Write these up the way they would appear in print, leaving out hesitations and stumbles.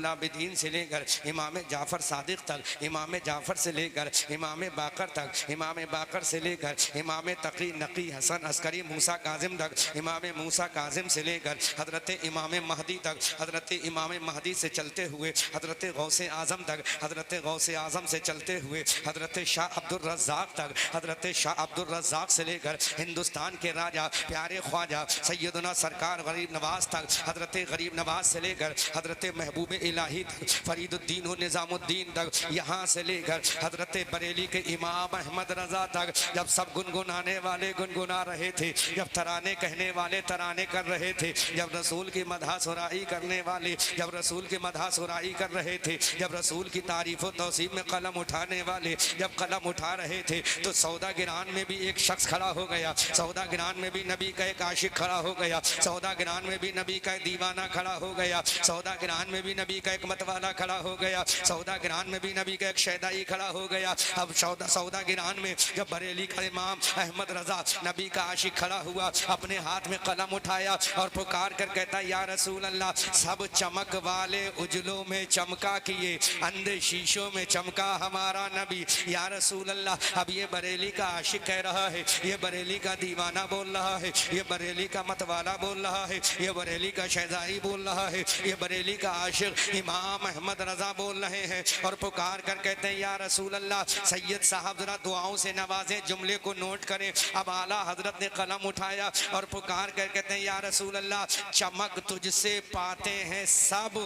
आबिदीन से लेकर इमाम जाफ़र सादिक तक, इमाम जाफ़र से लेकर इमाम बाकर तक, इमाम बाकर से लेकर इमाम तकी नकी हसन अस्करी मूसा काजिम तक, इमाम मूसा काजिम से लेकर हज़रत इमाम महदी तक, हज़रत इमाम महदी से चलते हुए हज़रत गौसे आज़म तक, हज़रत गौसे आज़म से चलते हुए हज़रत शाह अब्दुल रज़्ज़ाक़ तक, हज़रत शाह अब्दुल रज़्ज़ाक़ से लेकर हिंदुस्तान के राजा प्यारे ख्वाजा सैयदना सरकार गरीब नवाज तक, हज़रत गरीब नवाज से लेकर हज़रत महबूब इलाही तक, फरीदुद्दीन व निज़ामुद्दीन तक, यहाँ से लेकर हज़रत बरेली के इमाम अहमद रज़ा तक, जब सब गुनगुनाने वाले गुनगुना रहे थे, जब तराने कहने वाले तराने कर रहे थे, जब रसूल की मदह सुराई करने वाले जब रसूल की मदह सुराई कर रहे थे, जब रसूल की तारीफ़ व तौसीफ में कलम उठाने वाले जब कलम उठा रहे थे, तो सौदा गिरान में भी एक शख्स खड़ा हो गया, सौदा गिरान में भी नबी का एक आशिक खड़ा हो गया, सौदा गिरान में भी नबी का एक दीवाना खड़ा हो गया, सौदा गिरान में भी नबी का एक मतवाला खड़ा हो गया, सौदा गिरान में भी नबी का एक शैदाई खड़ा हो गया। अब सौदा गिरान में जब बरेली का इमाम अहमद रज़ा नबी का आशिक खड़ा हुआ, अपने हाथ में कलम उठाया और पुकार कर कहता, या रसूल अल्लाह, सब चमक वाले उजलों में चमका किए, अंधे शीशों में चमका हमारा नबी, या रसूल अल्लाह। अब ये बरेली का आशिक कह रहा है, ये बरेली का दीवाना बोल रहा है, ये बरेली का मतवाला बोल रहा है, ये बरेली का शहजाई बोल रहा है, ये बरेली का आशिक इमाम अहमद रज़ा बोल रहे हैं और पुकार कर कहते हैं, या रसूल अल्लाह, सैयद साहब जरा दुआओं से नवाजें, जुमले को नोट करें। अब आला हजरत ने कलम उठाया और पुकार कर कहते हैं, या रसूल अल्लाह, चमक तुझसे पाते हैं सब,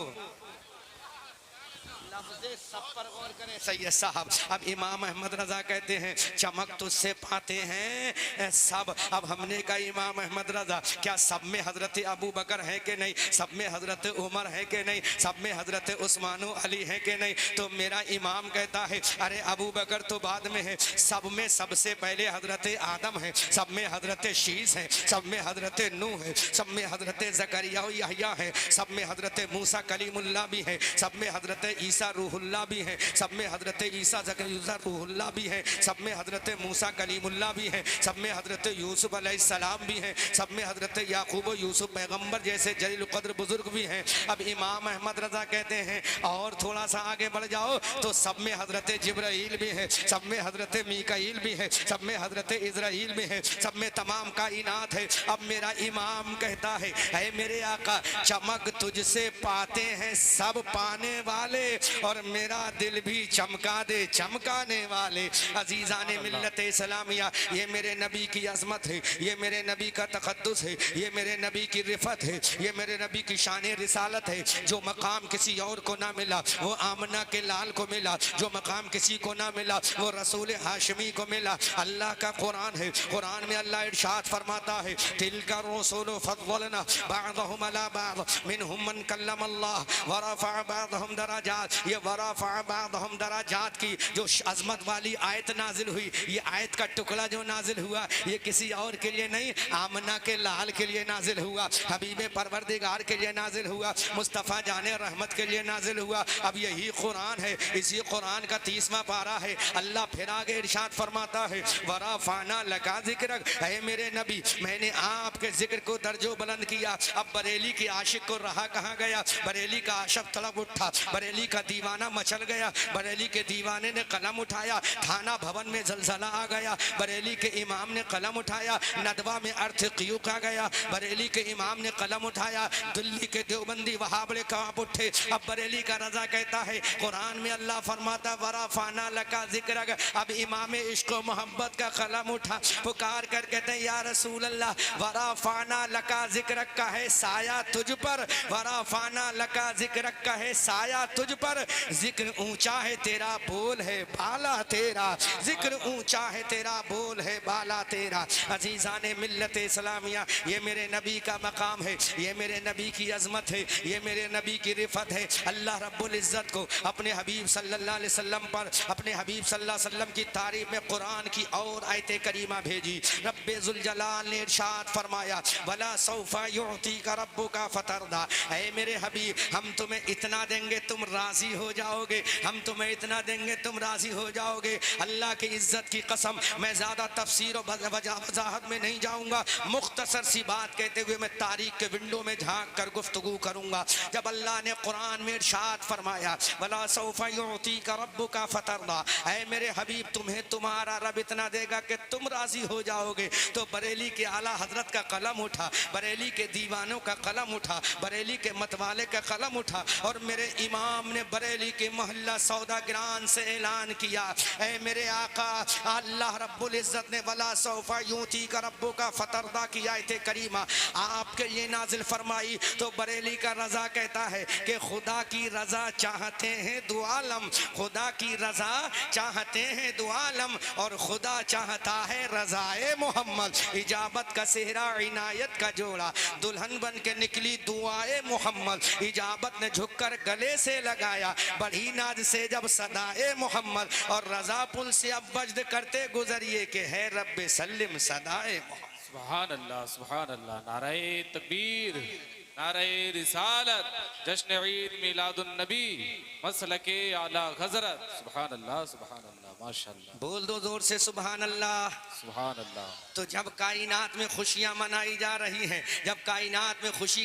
सब पर गौर करें सैयद साहब। अब इमाम अहमद रज़ा कहते हैं, चमक तुझसे पाते हैं सब। अब हमने कहा, इमाम अहमद रज़ा, क्या सब में हज़रत अबू बकर है कि नहीं, सब में हज़रत उमर है कि नहीं, सब में हज़रत उस्मान अली है कि नहीं? तो मेरा इमाम कहता है, अरे अबू बकर तो बाद में है, सब में सबसे पहले हज़रत आदम है, सब में हज़रत शीस है, सब में हज़रत नूह है, सब में हज़रत ज़करिया यहया है, सब में हज़रत मूसा कलीमुल्लाह भी है, सब में हज़रत ईसा रूहुल्लाह भी है, सब में हज़रत ईसा ज़करिया रूहुल्लाह भी है, सब में हज़रत मूसा कलीमुल्लाह भी है, सब में हज़रत यूसुफ अलैहिस्सलाम भी है, सब में हज़रत याकूब यूसुफ पैगम्बर जैसे जलील क़द्र बुजुर्ग भी हैं। अब इमाम अहमद रज़ा कहते हैं, और थोड़ा सा आगे बढ़ जाओ तो सब में हज़रत जिब्राईल भी है, सब में हज़रत मीकाईल भी है, सब में हज़रत इज़राईल भी है, सब में तमाम कायनात है। अब मेरा इमाम कहता है, ऐ मेरे आका, चमक तुझसे पाते हैं सब पाने वाले, और मेरा दिल भी चमका दे चमकाने वाले। अजीज़ाने मिल्लत इस्लामिया, ये मेरे नबी की अज़मत है, ये मेरे नबी का तक़द्दुस है, ये मेरे नबी की रिफ़त है, ये मेरे नबी की शान रिसालत है। जो मकाम किसी और को ना मिला वो आमना के लाल को मिला, जो मकाम किसी को ना मिला वो रसूल हाशमी को मिला। अल्लाह का कुरान है, कुरान में अल्लाह इरशाद फरमाता है, तिलका रसूल फज़्ज़लना बअदहुम अला बअद मिनहुम मन कल्लम अल्लाह व रफ़अ बअदहुम दराजात। ये व रफ़अ बअदहुम दराजात की जो अज़मत वाली आयत नाजिल हुई, ये आयत का टुकड़ा जो नाजिल हुआ, ये किसी और के लिए नहीं, आमना के लाल के लिए नाजिल हुआ, हबीब परवरदिगार के लिए नाजिल हुआ, मुस्तफ़ा जाने रहमत के लिए नाजिल हुआ। अब यही कुरान है, इसी कुरान का 30वां पारा है। अल्लाह फिर आगे इरशाद फरमाता है, वरफ़अना लका ज़िक्रक, है मेरे नबी, मैंने आपके जिक्र को दर्जो बुलंद किया। अब बरेली के आशिक को रहा कहाँ गया, बरेली का आशिक तड़प उठा, बरेली का दीवाना मचल गया, बरेली के दीवाने ने कलम उठाया, थाना भवन में जलजला आ गया, बरेली के इमाम ने कलम उठाया, नदवा में अर्थ क़ियूक़ आ गया, बरेली के इमाम ने कलम उठाया, दिल्ली के देवबंदी वहाबड़े कांप उठे। अब बरेली का रजा कहता है, कुरान में अल्लाह फरमाता, वरफ़अना लका ज़िक्रक। अब इमाम इश्क़ व मोहब्बत का कलम उठा, पुकार कर कहते हैं, या रसूल अल्लाह, वरफ़अना लका ज़िक्रक का है साया तुझ पर, वरफ़अना लका ज़िक्रक का है साया तुझ पर। जिक्र ऊंचा है तेरा, बोल है बाला तेरा, जिक्र ऊंचा है तेरा, बोल है बाला तेरा। अजीज़ाने मिल्लत इस्लामिया, ये मेरे नबी का मकाम है, ये मेरे नबी की अज़मत है, ये मेरे नबी की रिफ़त है। अल्लाह रब्बुल इज़्ज़त को अपने हबीब सल्लल्लाहु अलैहि वसल्लम पर, अपने हबीब सल्लल्लाहु अलैहि वसल्लम की तारीफ़ में कुरान की और आयत करीमा भेजी। रब्बे ज़ुल जलाल ने इरशाद फरमाया, वला सौफ़ा युअतीका रब्बुका फ़तरदा, ऐ मेरे हबीब, हम तुम्हें इतना देंगे तुम राज़ी राजी हो जाओगे, हम तुम्हें इतना देंगे तुम राजी हो जाओगे। अल्लाह की इज्जत की कसम, मैं ज्यादा तफसीर और वजाहत में नहीं जाऊंगा, मुख्तसर सी बात कहते हुए मैं तारीख के विंडो में झांक कर गुफ्तगू करूंगा। जब अल्लाह ने कुरान में इरशाद फरमाया वला सौफा युतीका रब्बुका फतरदा, ऐ मेरे हबीब तुम्हें तुम्हारा रब इतना देगा कि तुम राजी हो जाओगे, तो बरेली के आला हजरत का कलम उठा, बरेली के दीवानों का कलम उठा, बरेली के मतवाले का कलम उठा और मेरे इमाम ने बरेली के मोहल्ला सौदागरान से ऐलान किया, ऐ मेरे आका अल्लाह रब्बुल इज्जत ने वला सौफा युतीका रब्बुका फतरदा की आयत करीमा आपके लिए नाजिल फरमाई। तो बरेली का रजा कहता है कि खुदा की रजा चाहते हैं दो आलम, खुदा की रजा चाहते हैं दो आलम, और खुदा चाहता है रजाए मोहम्मद। इजाबत का सेहरा इनायत का जोड़ा, दुल्हन बन के निकली दुआए मोहम्मद, इजाबत ने झुककर गले से लगाया बड़ी नाज से जब सदाए मोहम्मद, और रजा पुल से अब वज्द करते गुजरिए के है रब्बे सल्लिम सदाए मोहम्मद। सुभान अल्लाह, सुभान अल्लाह, नारे तकबीर, नारे रिसालत, जश्न ईद मिलादुन नबी, मसलके आला हजरत। सुभान अल्लाह, सुभान अल्लाह, माशाअल्लाह। बोल दो जोर से सुभान अल्लाह, सुभान अल्लाह। तो जब कायनात में खुशियां मनाई जा रही हैं, जब कायनात में खुशी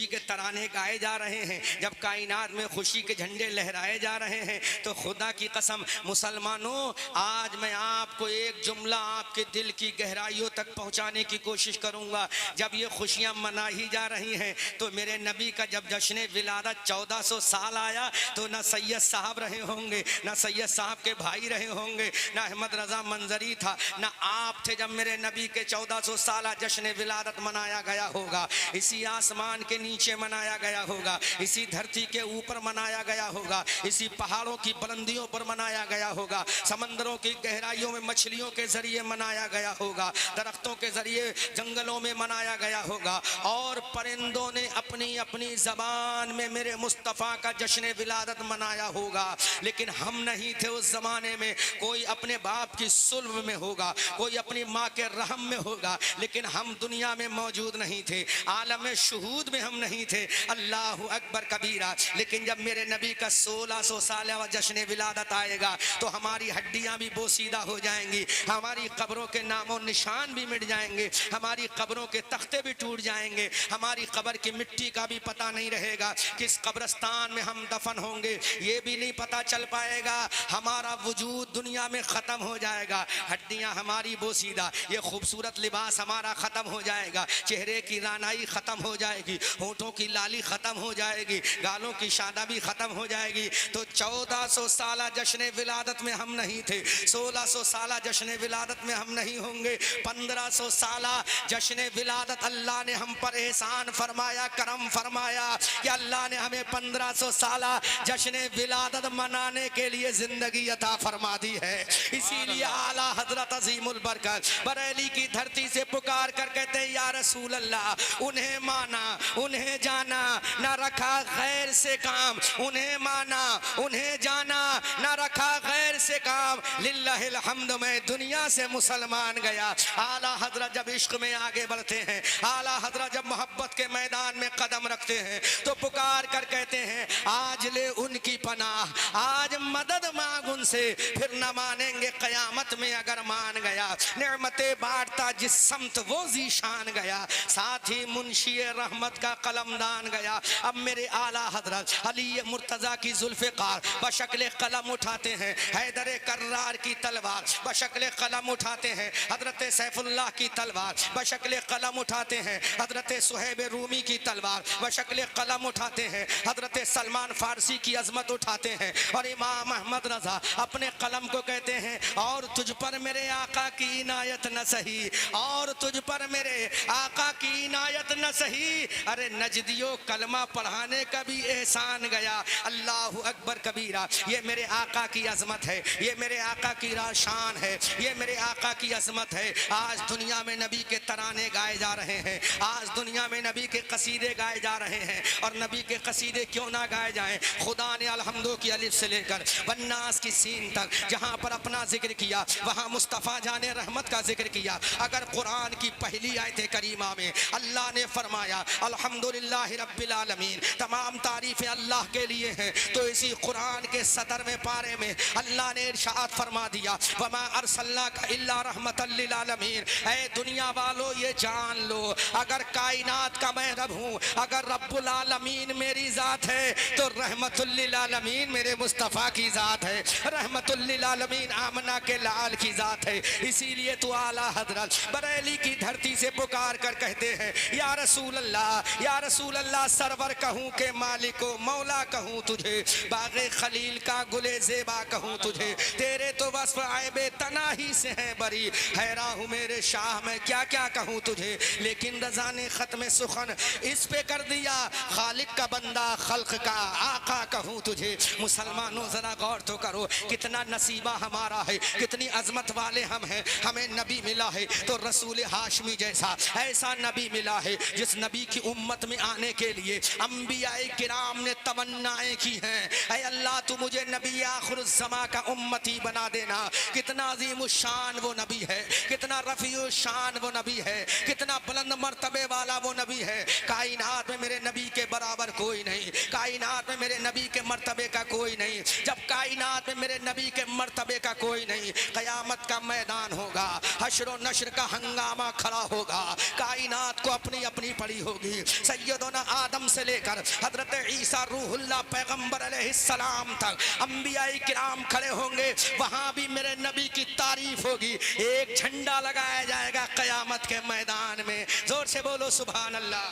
के तराने गाए जा रहे हैं, जब कायनात में खुशी के झंडे लहराए जा रहे हैं, तो खुदा की कसम मुसलमानों, आज मैं आपको एक जुमला आपके दिल की गहराइयों तक पहुंचाने की कोशिश करूंगा। जब ये खुशियां मनाई जा रही हैं, तो मेरे नबी का जब जश्न विलादत 1400 साल आया, तो ना सैयद साहब रहे होंगे, ना सैयद साहब के भाई रहे होंगे, ना अहमद रजा मंजरी था, ना आप थे जब मेरे नबी के 1400 साल जश्न विलादत मनाया गया होगा। इसी आसमान के नीचे मनाया गया होगा, इसी धरती के ऊपर मनाया गया होगा, इसी पहाड़ों की बुलंदियों पर मनाया गया होगा, समंदरों की गहराइयों में मछलियों के जरिए मनाया गया होगा, दरख्तों के जरिए जंगलों में मनाया गया होगा, और परिंदों ने अपनी अपनी जबान में मेरे मुस्तफ़ा का जश्न विलादत मनाया होगा। लेकिन हम नहीं थे उस जमाने में, कोई अपने बाप की सुल्ब में होगा, कोई अपनी माँ के रहम में होगा, लेकिन हम दुनिया में मौजूद नहीं थे, आलम शुहूद में हम नहीं थे। अल्लाह अकबर कबीरा। लेकिन जब मेरे नबी का 1600 साल जश्न विलादत आएगा, तो हमारी हड्डियां भी बोसीदा हो जाएंगी, हमारी कब्रों के नामों निशान भी मिट जाएंगे, हमारी कब्रों के तख्ते भी टूट जाएंगे, हमारी कब्र की मिट्टी का भी पता नहीं रहेगा, किस कब्रस्तान में हम दफन होंगे ये भी नहीं पता चल पाएगा, हमारा वजूद दुनिया में खत्म हो जाएगा, हड्डियां हमारी बोसीदा, ये खूबसूरत लिबास हमारा खत्म हो जाएगा, चेहरे की रानाई खत्म हो जाएगी, होठों की लाली खत्म हो जाएगी, गालों की शादाबी खत्म हो जाएगी। तो 1400 साल जश्न विलादत में हम नहीं थे, 1600 साल जश्न विलादत में हम नहीं होंगे, 1500 साल जश्न विलादत अल्लाह ने हम पर एहसान फरमाया, करम फरमाया कि अल्लाह ने हमें 1500 साल जश्न विलादत मनाने के लिए जिंदगी अता फरमा दी है। इसीलिए आला हजरत अजीमुल बरकत बरेली की धरती से पुकार कर कहते हैं या रसूल अल्लाह, उन्हें माना उन्हें जाना, ना रखा गैर से काम, उन्हें माना उन्हें जाना, ना रखा गैर से काम, लिल्लाहिल हम्द मैं दुनिया से मुसलमान गया। आला हजरत जब इश्क में आगे बढ़ते हैं, आला हजरत जब मोहब्बत के मैदान में कदम रखते हैं, तो पुकार कर कहते हैं आज ले उनकी पनाह, आज मदद मांग उनसे, फिर न मानेंगे कयामत में अगर मान गया, नेमतें बांटता जिस समत वो जीशान गया, साथ ही मुंशी रहमत का कलमदान गया। अब मेरे आला हजरत अली मुर्तजा की जुल्फ़िकार बशक्ल कलम उठाते हैं, हैदर कर्रार की तलवार बशक्ल कलम उठाते हैं, हजरत सैफुल्लाह की तलवार बशक्ल कलम उठाते हैं, हजरत सुहैब रूमी की तलवार बशक्ल कलम उठाते हैं, हजरत सलमान फारसी की अजमत उठाते हैं, और इमाम अहमद रजा अपने कलम को कहते हैं और तुझ पर मेरे आका की इनायत न सही, और तुझ पर मेरे आका की इनायत न सही, अरे नजदियों कलमा पढ़ाने का भी एहसान गया। अल्लाह अकबर कबीरा। ये मेरे आका की अजमत है, ये मेरे आका की शान है, ये मेरे आका की अजमत है। आज दुनिया में नबी के तराने गाए जा रहे हैं, आज दुनिया में नबी के कसीदे गाए जा रहे हैं, और नबी के कसीदे क्यों ना गाए जाएं, खुदा ने अल हमदो की अलिफ से लेकर वन्नास की सीन तक जहाँ पर अपना जिक्र किया वहाँ मुस्तफ़ा जाने रहमत का जिक्र किया। अगर कुरान की पहली आयत करीमा में अल्लाह ने फरमाया अल्हम्दुलिल्लाहि रब्बिल आलमीन, तमाम तारीफ़ें अल्लाह के लिए हैं, तो इसी कुरान के 17वें पारे में अल्लाह ने इरशाद फरमा दिया वमा अरसलनाका इल्ला रहमतल लिल आलमीन। ऐ दुनिया वालों ये जान लो, अगर कायनात का मैं रब हूँ, अगर रब्बुल आलमीन मेरी ज़ात है तो रहमतुल लिल आलमीन मेरे मुस्तफ़ा की ज़ात है, रहमतुल लिल आलमीन आमना के लाल की ज़ात है। इसीलिए तो आला हजरत बरेली की धरती से पुकार कर कहते हैं या रसूल अल्लाह, या रसूल अल्लाह, सरवर कहूँ के मालिको मौला कहूँ तुझे, बाग़े खलील का गुले ज़ेबा कहूँ तुझे, तेरे तो वस्फ़ आयबे तनाही से हैं बरी, हैरान हूँ मेरे शाह मैं क्या क्या कहूँ तुझे। लेकिन रज़ा ने ख़त्म सुखन इस पे कर दिया, खालिक का बंदा खल्क का आका कहूँ तुझे। मुसलमानों ज़रा गौर तो करो कितना नसीबा हमारा है, कितनी अजमत वाले हम हैं। हमें नबी मिला है तो रसूल हाशमी जैसा ऐसा नबी मिला है जिस नबी की उम्मत में आने के लिए अंबियाए किराम ने तमन्नाएं की हैं, ऐ अल्लाह तू मुझे नबी आखिरुज़्ज़मा का उम्मती बना देना। कितना अज़ीमुश्शान वो नबी है, कितना रफ़ीउश्शान वो नबी है, कितना बुलंद मर्तबे वाला वो नबी है। कायनात में मेरे नबी के बराबर कोई नहीं, कायनात में मेरे नबी के मर्तबे का कोई नहीं। जब कायनात में मेरे नबी के मर्तबे का कोई नहीं, क़यामत का मैदान होगा, हश्र व नश्र का हंगामा खड़ा होगा, कायनात को अपनी अपनी पड़ी होगी। सैयदना आदम से लेकर हजरत ईसा रूहुल्लाह पैगंबर अलैहिस्सलाम तक अंबियाए किराम खड़े होंगे, वहां भी मेरे नबी की तारीफ होगी। एक झंडा लगाया जाएगा क़यामत के मैदान में। जोर से बोलो सुभान अल्लाह,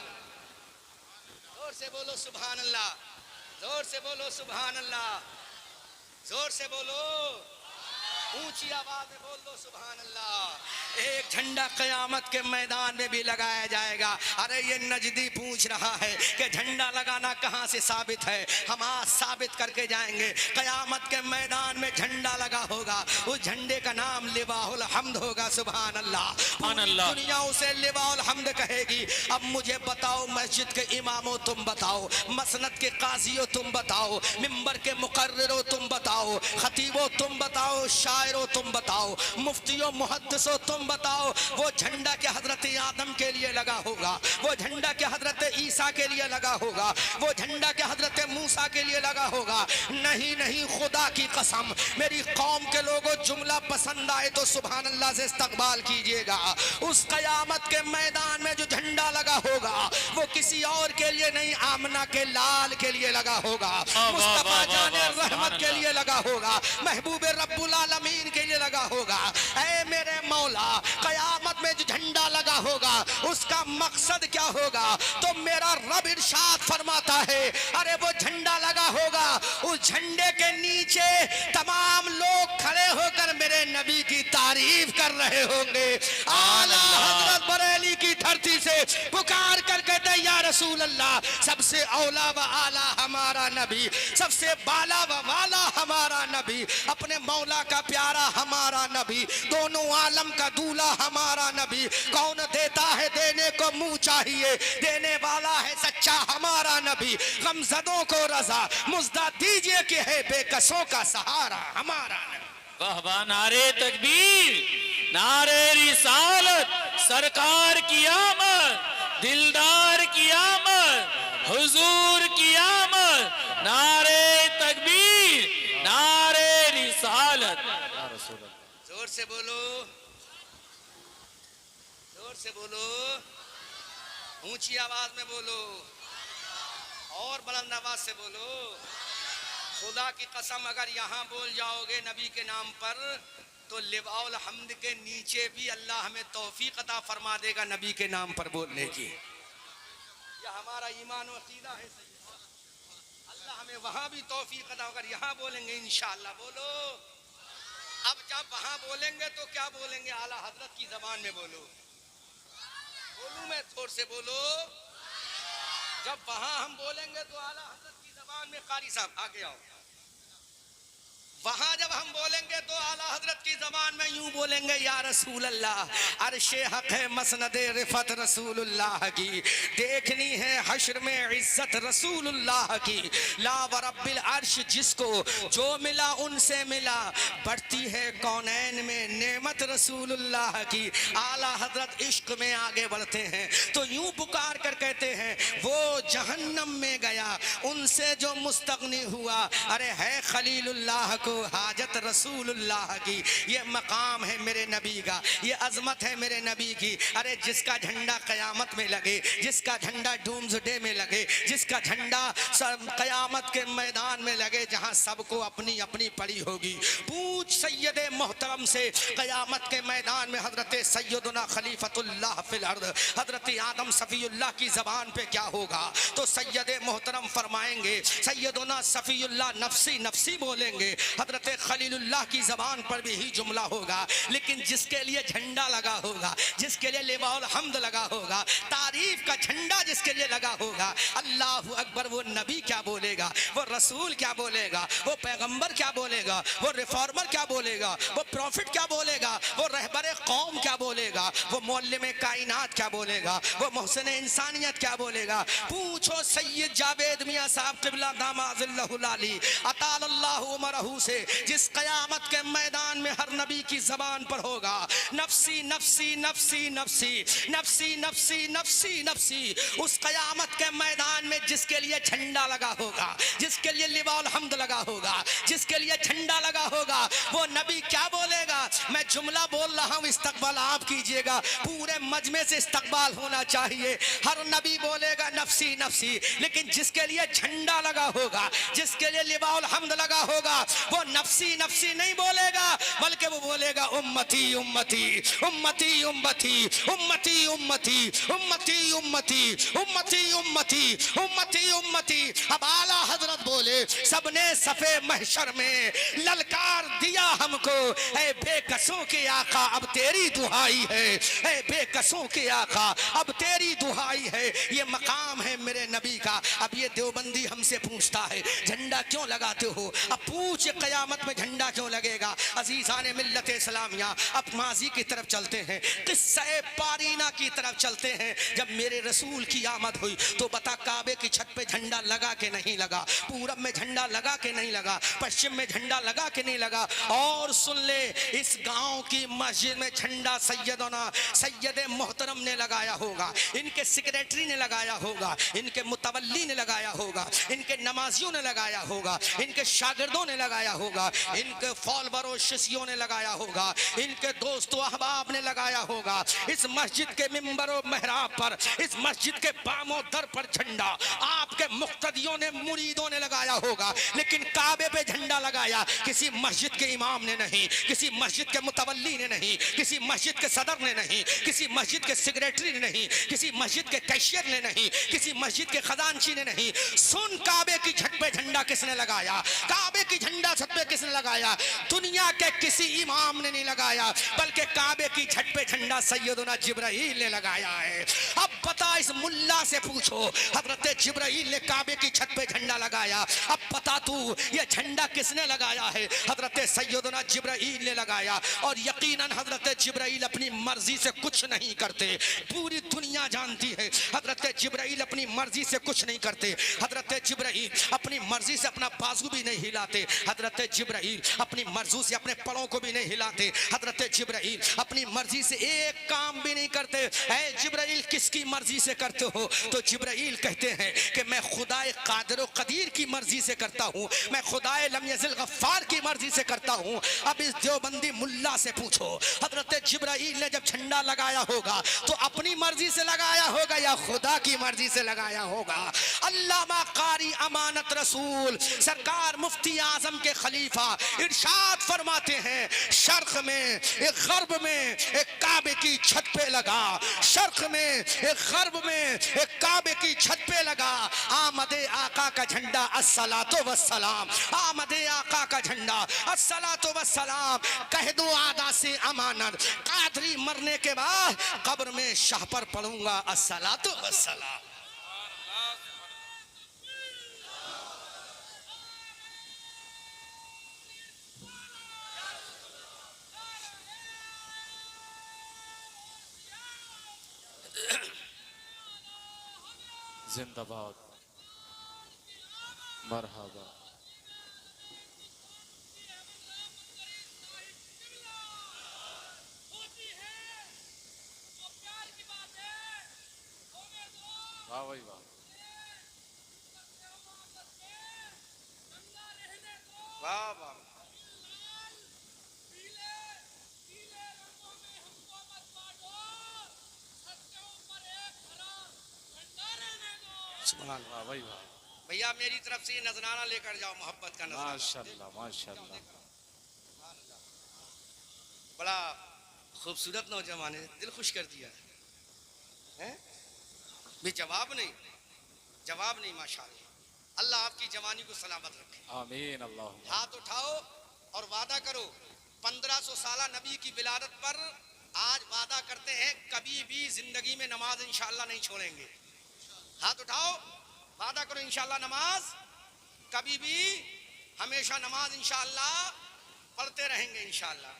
जोर से बोलो सुभान अल्लाह, जोर से बोलो सुभान अल्लाह, जोर से बोलो, ऊंची आवाज में बोल दो सुभान अल्लाह। एक झंडा क़यामत के मैदान में भी लगाया जाएगा। अरे ये नजदी पूछ रहा है कि झंडा लगाना कहाँ से साबित है, हम आज साबित करके जाएंगे। क़यामत के मैदान में झंडा लगा होगा, उस झंडे का नाम लिवाउल हम्द होगा। सुभान अल्लाह, दुनिया उसे लिवाउल हम्द कहेगी। अब मुझे बताओ, मस्जिद के इमामों तुम बताओ, मसनद के काजियों तुम बताओ, मिंबर के मुकर्रिरों तुम बताओ, खतीबों तुम बताओ, शायरों तुम बताओ, मुफ्तियों मुहद्दिसों तुम बताओ, वो झंडा के हजरत आदम के लिए लगा होगा, वो झंडा के हजरत ईसा के लिए लगा होगा, वो झंडा के हजरत मूसा के लिए लगा होगा। नहीं नहीं, खुदा की कसम, मेरी कौम के लोगों, जुमला पसंद आए तो सुभान अल्लाह से इस्तकबाल कीजिएगा। उस क़यामत के मैदान में जो झंडा लगा होगा वो किसी और के लिए नहीं, आमना के लाल के लिए लगा होगा, मुस्तफा जाने रहमत के लिए लगा होगा, महबूब रब्बुल आलमीन के लिए लगा होगा। ऐ मेरे मौला, क़यामत में जो झंडा लगा होगा उसका मकसद क्या होगा? तो मेरा रब इरशाद फरमाता है, अरे वो झंडा लगा होगा, उस झंडे के नीचे तमाम लोग खड़े होकर मेरे नबी की तारीफ कर रहे होंगे। आला हजरत बरेली की धरती से पुकार कर कहते हैं या रसूल अल्लाह, सबसे औला व आला हमारा नबी, सबसे बाला व वाला हमारा नबी, अपने मौला का प्यारा हमारा नबी, दोनों आलम का दूल्हा हमारा नबी। कौन देता है देने को मुंह चाहिए, देने वाला है सच्चा हमारा नबी। गमज़दों को रजा मुज़्दा दीजिए कि है बेकसों का सहारा हमारा नबी। वाह वाह, नारे तकबीर, नारे रिसालत, सरकार की आमद, दिलदार की आमद, हुजूर की आमद, नारे तकबीर, नारे रिसालत। जोर से बोलो, जोर से बोलो, ऊंची आवाज में बोलो और बुलंद आवाज से बोलो। खुदा की कसम, अगर यहाँ बोल जाओगे नबी के नाम पर तो लिवाउल हम्द के नीचे भी अल्लाह हमें तौफीक अता फरमा देगा नबी के नाम पर बोलने की। यह हमारा ईमान और अकीदा है। अल्लाह हमें वहां भी तौफीक अता, अगर यहाँ बोलेंगे इंशाअल्लाह। बोलो, अब जब वहां बोलेंगे तो क्या बोलेंगे? आला हजरत की जबान में बोलो। बोलूं मैं? जोर से बोलो। जब वहां हम बोलेंगे तो आला हजरत की जबान में, कारी साहब आगे आओ, वहां जब हम बोलेंगे तो आला हजरत की जबान में यूं बोलेंगे, या रसूल अल्लाह अर्शे हक है मसनदे रिफत रसूलुल्लाह की, देखनी है हश्र में इज्जत रसूलुल्लाह की। ला वरब्बिल अर्श, जिसको जो मिला उनसे मिला, बढ़ती है कौनैन में नेमत रसूलुल्लाह की। आला हजरत इश्क में आगे बढ़ते हैं तो यूं पुकार कर कहते हैं, वो जहन्नम में गया उनसे जो मुस्तगनी हुआ, अरे है खलीलुल्लाह को हाजत रसूलुल्लाह की। ये मकाम है मेरे नबी का, ये अजमत है मेरे नबी की। अरे जिसका झंडा कयामत में लगे, जिसका झंडा डूम्सडे में लगे, जिसका झंडा कयामत के मैदान में लगे, जहां सबको अपनी अपनी पड़ी होगी। पूछ सैयदे मोहतरम से, कयामत के मैदान में हजरत सैयदना खलीफतुल्लाह फिल अर्द हजरत आदम सफीउल्लाह की जबान पे क्या होगा? तो सैयदे मोहतरम फरमाएंगे, सैयदना सफीउल्लाह नफसी नफसी बोलेंगे। हजरत खलीलुल्लाह की जबान पर भी ही जुमला होगा, लेकिन जिसके लिए झंडा लगा होगा, जिसके लिए लिवाउल हम्द लगा होगा, तारीफ का झंडा जिसके लिए लगा होगा, अल्लाहु अकबर, वो नबी क्या बोलेगा, वो रसूल क्या बोलेगा, वो पैगंबर क्या बोलेगा, वो रिफॉर्मर क्या बोलेगा, वो प्रॉफिट क्या बोलेगा, वो रहबर कौम क्या बोलेगा, वो मौल्लिम कायनात क्या बोलेगा, वो मोहसिन इंसानियत क्या बोलेगा। पूछो सैयद जावेद मियां साहब क़िबला दामादिल्लाहु अली अतालल्लाहु उमरहू से, जिस कयामत के मैदान में हर नबी की जबान पर होगा, नफसी नफसी नफसी नफसी नफसी नफसी नफसी नफसी। उस कयामत के मैदान में जिसके लिए झंडा लगा होगा, जिसके लिए लिवाउल हम्द लगा होगा, जिसके लिए झंडा लगा होगा, वो नबी क्या बोलेगा? मैं जुमला बोल रहा हूं, इस्तकबाल आप कीजिएगा। पूरे मजमे से इस्तकबाल होना चाहिए। हर नबी बोलेगा नफसी नफसी, लेकिन जिसके लिए झंडा लगा होगा, जिसके लिए लिवाउल हम्द लगा होगा, वो नफसी नफसी नहीं बोलेगा, बल्कि वो बोलेगा उम्मती उम्मती उम्मती उम्मती उम्मती उम्मती उम्मती उम्मती उम्मती उम्मती उम्मती उम्मती। अब आला हजरत बोले, सबने सफे महशर में ललकार दिया हमको, ऐ बेकसों के आका अब तेरी दुहाई है, ऐ बेकसों के आका अब तेरी दुहाई है। ये मकाम है मेरे नबी का। अब ये देवबंदी हमसे पूछता है, झंडा क्यों लगाते हो? अब पूछ, कयामत में झंडा क्यों लगेगा? अजीजान मिल्लत इस्लामिया, अब माजी की तरफ चलते हैं, किस्से पारीना की तरफ चलते हैं। जब मेरे रसूल की आमद हुई तो बता, काबे की छत पे झंडा लगा के नहीं लगा, पूरब में झंडा लगा के नहीं लगा, पश्चिम में झंडा लगा के नहीं लगा। और सुन ले, इस गांव की मस्जिद में झंडा सैयदना सैयद मोहतरम ने लगाया होगा, इनके सेक्रेटरी ने लगाया होगा, इनके मुतवल्ली ने लगाया होगा, इनके नमाजियों ने लगाया होगा, इनके शागिर्दों ने लगाया होगा, इनके फॉलोअरों शिष्यों ने लगाया होगा, इनके दोस्तों अहबाब ने लगाया होगा। इस मस्जिद के मिंबरों मेहराब पर, इस मस्जिद के बामों दर पर झंडा आपके मुक्तदियों ने, मुरीदों ने लगाया होगा। लेकिन काबे पे झंडा लगाया किसी मस्जिद के इमाम ने नहीं, किसी मस्जिद के मुतवल्ली ने नहीं, किसी मस्जिद के सदर ने नहीं, किसी मस्जिद के सेक्रेटरी ने नहीं, किसी मस्जिद के कैशियर ने नहीं, किसी मस्जिद के खजानची ने नहीं। सुन, काबे की छत पे झंडा किसने लगाया? काबे की झंडा छत पे किसने लगाया? दुनिया के किसी इमाम ने नहीं लगाया, बल्कि काबे की छत पे झंडा सैयदना जिब्राइल ने लगाया है। अब बता, इस मुल्ला से पूछो, हजरत जिब्राइल ने काबे की छत पे झंडा लगाया। अब बता तू, ये झंडा किसने लगाया है? हजरत सैयदना जिब्राइल ने लगाया। और यकीनन हजरत जिब्राइल अपनी मर्जी से कुछ नहीं करते, पूरी दुनिया जानती है हजरत जिब्राइल अपनी मर्जी से कुछ नहीं करते। हजरत जिब्राइल अपनी मर्जी से अपना बाजू भी नहीं हिलाते, हजरत जिब्राइल अपनी मर्जी से अपने परों को भी नहीं हिलाते, हजरत जिब्राइल अपनी मर्जी से एक काम भी नहीं करते। ऐ जिब्राइल, किसकी मर्जी से करते हो? तो जिब्राइल कहते हैं कि मैं खुदाए कादिर व कदीर की मर्जी से करता हूँ, मैं खुदाए लम यज़िल गफ्फार की मर्जी से करता हूँ। अब इस देवबंदी मुल्ला से पूछो, हजरत जिब्राइल ने जब झंडा लगाया होगा तो अपनी मर्जी से लगाया होगा या खुदा की मर्जी से लगाया होगा? अल्लामा कारी अमानत रसूल सरकार मुफ्ती आजम के खलीफा इरशाद फरमाते हैं, शर्क में एक गर्ब में एक काबे की छत पे लगा, शर्क में एक गर्ब में एक काबे की छत पे लगा। आमदे आका का झंडा अस्सलातो वस्सलाम, आमदे आका का झंडा अस्सलातो वस्सलाम। कह दो आदा से अमानत, कादरी मरने के बाद कब्र में शाह पर पढ़ूंगा अस्सलातो वस्सलाम। जिंदाबाद मरहबा। वाह भाई वाह। वाह वाह। सुभान अल्लाह। वाह भाई वाह। भैया मेरी तरफ से ये नजराना लेकर जाओ, मोहब्बत का नजराना। माशाल्लाह माशाल्लाह। बड़ा खूबसूरत नौजवान है, दिल खुश कर दिया है। भी जवाब नहीं माशाल्लाह। अल्लाह आपकी जवानी को सलामत रखे। आमीन अल्लाह। हाथ उठाओ और वादा करो 1500 साल नबी की विलादत पर आज वादा करते हैं कभी भी जिंदगी में नमाज इंशाअल्लाह नहीं छोड़ेंगे। हाथ उठाओ, वादा करो इंशाअल्लाह नमाज कभी भी, हमेशा नमाज इंशाअल्लाह पढ़ते रहेंगे इंशाअल्लाह।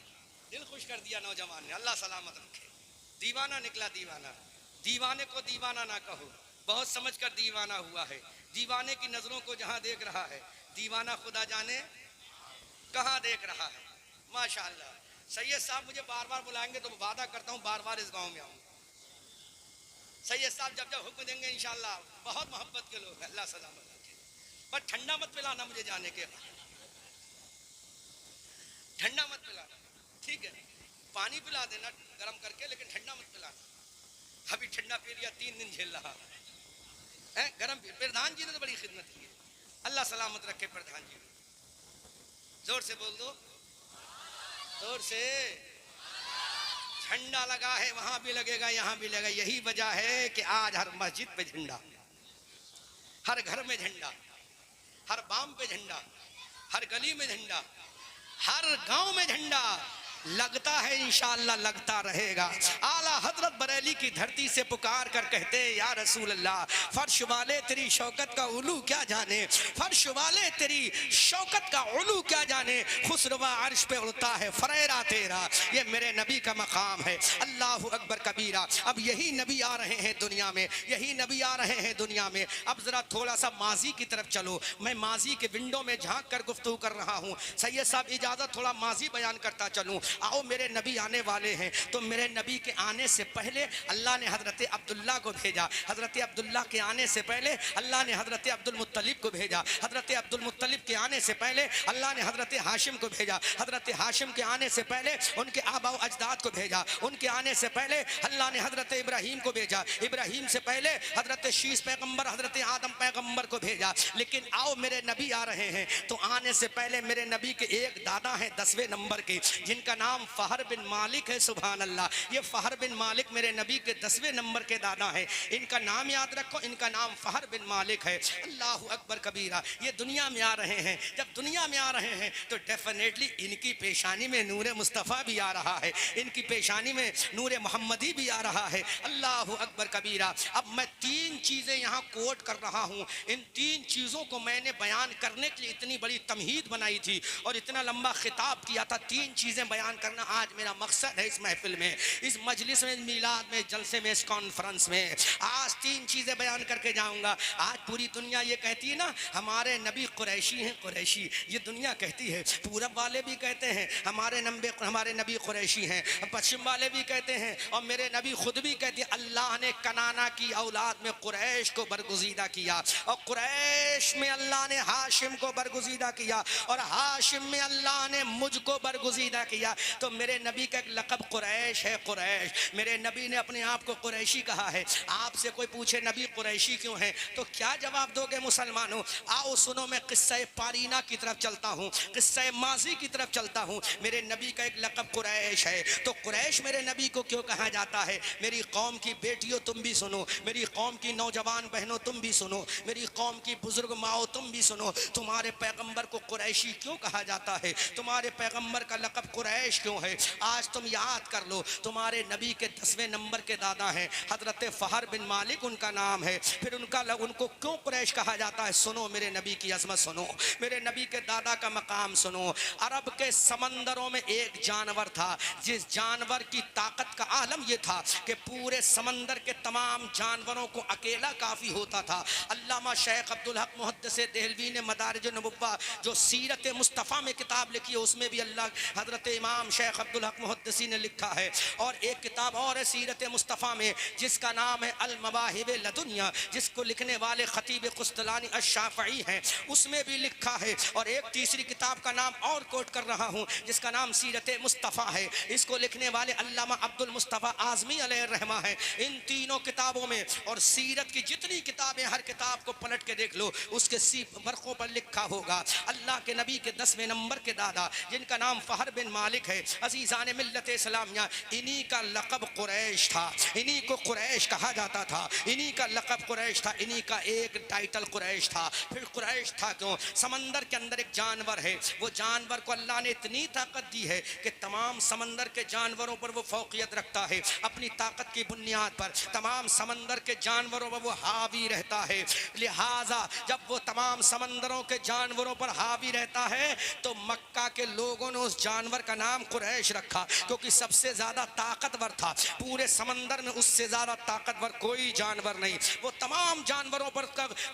दिल खुश कर दिया नौजवान ने, अल्लाह सलामत रखे। दीवाना निकला दीवाना, दीवाने को दीवाना ना कहो, बहुत समझ कर दीवाना हुआ है। दीवाने की नजरों को जहां देख रहा है, दीवाना खुदा जाने कहां देख रहा है। माशाअल्लाह। सैयद साहब मुझे बार बार बुलाएंगे तो वादा करता हूं बार बार इस गांव में आऊंगा। सैयद साहब जब जब हुक्म देंगे इंशाअल्लाह। बहुत मोहब्बत के लोग हैं, अल्लाह सलामत रखे। पर ठंडा मत पिलाना मुझे जाने के बाद, ठंडा मत पिलाना, ठीक है? पानी पिला देना गर्म करके, लेकिन ठंडा मत पिलाना। अभी ठंडा पी लिया, 3 दिन झेल रहा है गर्म। प्रधान जी ने तो बड़ी खिदमत की है, अल्लाह सलामत रखे प्रधान जी। जोर से बोल दो, जोर से। झंडा लगा है, वहां भी लगेगा यहां भी लगेगा। यही वजह है कि आज हर मस्जिद पे झंडा, हर घर में झंडा, हर बाम पे झंडा, हर गली में झंडा, हर गांव में झंडा लगता है, इंशाअल्लाह लगता रहेगा। आला हजरत बरेली की धरती से पुकार कर कहते हैं या रसूल अल्लाह, फर्श वाले तेरी शौकत का उलू क्या जाने, फर्श वाले तेरी शौकत का उलू क्या जाने, खुसरवा अर्श पे उड़ता है फरेरा तेरा, ये मेरे नबी का मकाम है। अल्लाह अकबर कबीरा। अब यही नबी आ रहे हैं दुनिया में, यही नबी आ रहे हैं दुनिया में। अब जरा थोड़ा सा माजी की तरफ चलो। मैं माजी के विंडो में झांक कर गुफ्तगू कर रहा हूँ। सैयद साहब इजाजत, थोड़ा माजी बयान करता चलूँ। आओ, मेरे नबी आने वाले हैं, तो मेरे नबी के आने से पहले अल्लाह ने हजरत अब्दुल्ला को भेजा। हजरत अब्दुल्ला के आने से पहले अल्लाह ने हजरत अब्दुल मुत्तलिब को भेजा। हजरत अब्दुल मुत्तलिब के आने से पहले अल्लाह ने हजरत हाशिम को भेजा। हजरत हाशिम के आने से पहले उनके आबा व अजदाद को भेजा। उनके आने से पहले अल्लाह ने हजरत इब्राहिम को भेजा। इब्राहिम से पहले हजरत शीस पैगम्बर, हजरत आदम पैगम्बर को भेजा। लेकिन आओ, मेरे नबी आ रहे हैं, तो आने से पहले मेरे नबी के एक दादा हैं 10वें नंबर के, जिनका नाम फहर बिन मालिक है। सुभान अल्लाह। ये फहर बिन मालिक मेरे नबी के 10वें नंबर के दादा हैं। इनका नाम याद रखो, इनका नाम फहर बिन मालिक है। अल्लाह अकबर कबीरा। ये दुनिया में आ रहे हैं। जब दुनिया में आ रहे हैं तो डेफिनेटली इनकी पेशानी में नूर मुस्तफ़ा भी आ रहा है, इनकी पेशानी में नूर मोहम्मदी भी आ रहा है। अल्लाह अकबर कबीरा। अब मैं 3 चीज़ें यहाँ कोट कर रहा हूँ। इन 3 चीज़ों को मैंने बयान करने के लिए इतनी बड़ी तमहीद बनाई थी और इतना लंबा खिताब किया था। 3 चीज़ें बयान करना आज मेरा मकसद है। इस महफिल में, इस मजलिस में, मीलाद में, जलसे में, इस कॉन्फ्रेंस में आज 3 चीज़ें बयान करके जाऊंगा। आज पूरी दुनिया ये कहती है ना, हमारे नबी कुरैशी हैं, कुरैशी। ये दुनिया कहती है, पूरब वाले भी कहते हैं हमारे नबी कुरैशी हैं, पश्चिम वाले भी कहते हैं, और मेरे नबी खुद भी कहते हैं अल्लाह ने कनाना की औलाद में कुरैश को बरगुजीदा किया, और कुरैश में अल्लाह ने हाशिम को बरगुजीदा किया, और हाशिम में अल्लाह ने मुझको बरगुजीदा किया। तो मेरे नबी का एक लक़ब कुरैश है, कुरैश। मेरे नबी ने अपने आप को कुरैशी कहा है। आपसे कोई पूछे नबी कुरैशी क्यों है, तो क्या जवाब दोगे मुसलमानों? आओ सुनो, मैं किस्सा पारीना की तरफ चलता हूँ, किस्सा माजी की तरफ चलता हूँ। मेरे नबी का एक लक़ब कुरैश है। तो कुरैश मेरे नबी को क्यों कहा जाता है? मेरी कौम की बेटियों तुम भी सुनो, मेरी कौम की नौजवान बहनों तुम भी सुनो, मेरी कौम की बुजुर्ग माओ तुम भी सुनो। तुम्हारे पैगम्बर को कुरैशी क्यों कहा जाता है? तुम्हारे पैगम्बर का लक़ब कुरैश कुरैश क्यों है? आज तुम याद कर लो, तुम्हारे नबी के 10वें नंबर के दादा हैं हजरत फहर बिन मालिक उनका नाम है। फिर उनको क्यों कुरैश कहा जाता है? सुनो मेरे नबी की अजमत, सुनो मेरे नबी के दादा का मकाम सुनो। अरब के समंदरों में एक जानवर था, जिस जानवर की ताकत का आलम यह था कि पूरे समंदर के तमाम जानवरों को अकेला काफी होता था। अल्लामा शेख अब्दुल हक मुहद्दिस देहलवी ने मदारिज नबुव्वा जो सीरत मुस्तफ़ा में किताब लिखी है, उसमें भी अल्लाह हजरत इमाम शेख अब्दुल हक मुहद्दिसी ने लिखा है। और एक किताब और है सीरत मुस्तफ़ा में, जिसका नाम है अल मवाहिब लदुनिया, जिसको लिखने वाले खतीब कुस्तलानी अश-शाफ़ई हैं, उसमें भी लिखा है। और एक तीसरी किताब का नाम और कोट कर रहा हूँ, जिसका नाम सीरत मुस्तफ़ा है, इसको लिखने वाले अल्लामा अब्दुल मुस्तफ़ा आज़मी अलैहिर्रहमा है। इन तीनों किताबों में और सीरत की जितनी किताबें, हर किताब को पलट के देख लो, उसके वर्क़ों पर लिखा होगा अल्लाह के नबी के 10वें नंबर के दादा, जिनका नाम फहर बिन मालिक है, अज़ीज़ान मिल्लत इस्लामिया, इन्हीं का लक़ब कुरैश था, इन्हीं को कुरैश कहा जाता था, इन्हीं का लक़ब कुरैश था, इन्हीं का एक टाइटल कुरैश था। फिर कुरैश था क्यों? समंदर के अंदर एक जानवर है, वो जानवर को अल्लाह ने इतनी ताकत दी है कि तमाम समंदर के जानवरों पर वो फौकियत रखता है। अपनी ताकत की बुनियाद पर तमाम समंदर के जानवरों पर वो हावी रहता है। लिहाजा जब वो तमाम समंदरों के जानवरों पर हावी रहता है तो मक्का के लोगों ने उस जानवर का नाम कुरैश रखा, क्योंकि सबसे ज्यादा ताकतवर था। पूरे समंदर में उससे ज्यादा ताकतवर कोई जानवर नहीं, वो तमाम जानवरों पर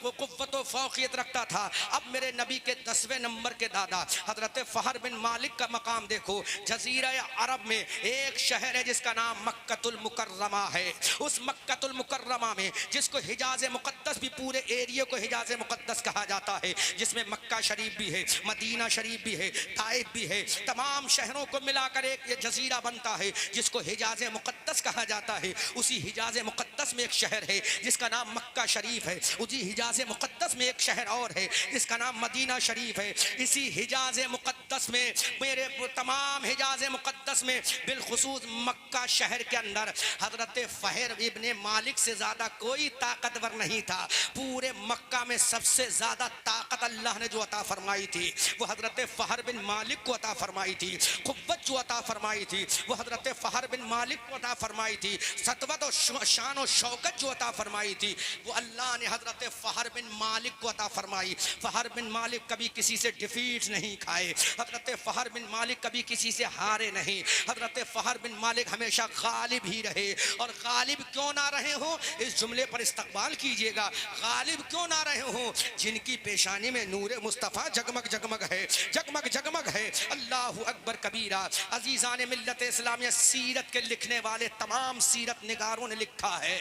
वो कुव्वत व फौकियत रखता था। अब मेरे नबी के 10वें नंबर के दादा हजरत फहर बिन मालिक का मकाम देखो। जजीरा अरब में एक शहर है जिसका नाम मक्कतुल मुकर्रमा है। उस मक्कतुल मुकर्रमा में, जिसको हिजाज मुकद्दस भी, पूरे एरिया को हिजाज मुकद्दस कहा जाता है, जिसमें मक्का शरीफ भी है, मदीना शरीफ भी है, ताइफ भी है, तमाम शहरों को मिलाकर एक ये जजीरा बनता है जिसको हिजाज मुकद्दस कहा जाता है। उसी हिजाज मुकद्दस में एक शहर है जिसका नाम मक्का शरीफ है। उसी हिजाज मुकद्दस में एक शहर और है जिसका नाम मदीना शरीफ है। इसी हिजाज मुकद्दस में, मेरे तमाम हिजाज मुकद्दस में, बिलखुसूस मक्का शहर के अंदर हजरत फहर इब्ने मालिक से ज्यादा कोई ताकतवर नहीं था। पूरे मक्का में सबसे ज्यादा ताकत अल्लाह ने जो अता फरमाई थी वो हजरत फहर बिन मालिक को अता फरमाई थी। कुव्वत जो अता फरमाई थी वो हजरत फहर बिन मालिक को अता फरमाई थी। सतवत और शान और शौकत जो अता फरमाई थी वो अल्लाह ने हजरत फहर बिन मालिक को अता फरमाई। फहर बिन मालिक कभी किसी से डिफीट नहीं खाए, हजरत फहर बिन मालिक कभी किसी से हारे नहीं। हजरत फहर बिन मालिक हमेशा गालिब ही रहे। और गालिब क्यों ना रहे हो, इस जुमले पर इस्तकबाल कीजिएगा, गालिब क्यों ना रहे हो? जिनकी पेशानी में नूर मुस्तफ़ा जगमग जगमग है, जगमग जगमग है। अल्लाहु अकबर कबीरा। अजीज़ान मिल्लत इस्लामिया, सीरत के लिखने वाले तमाम सीरत निगारों ने लिखा है,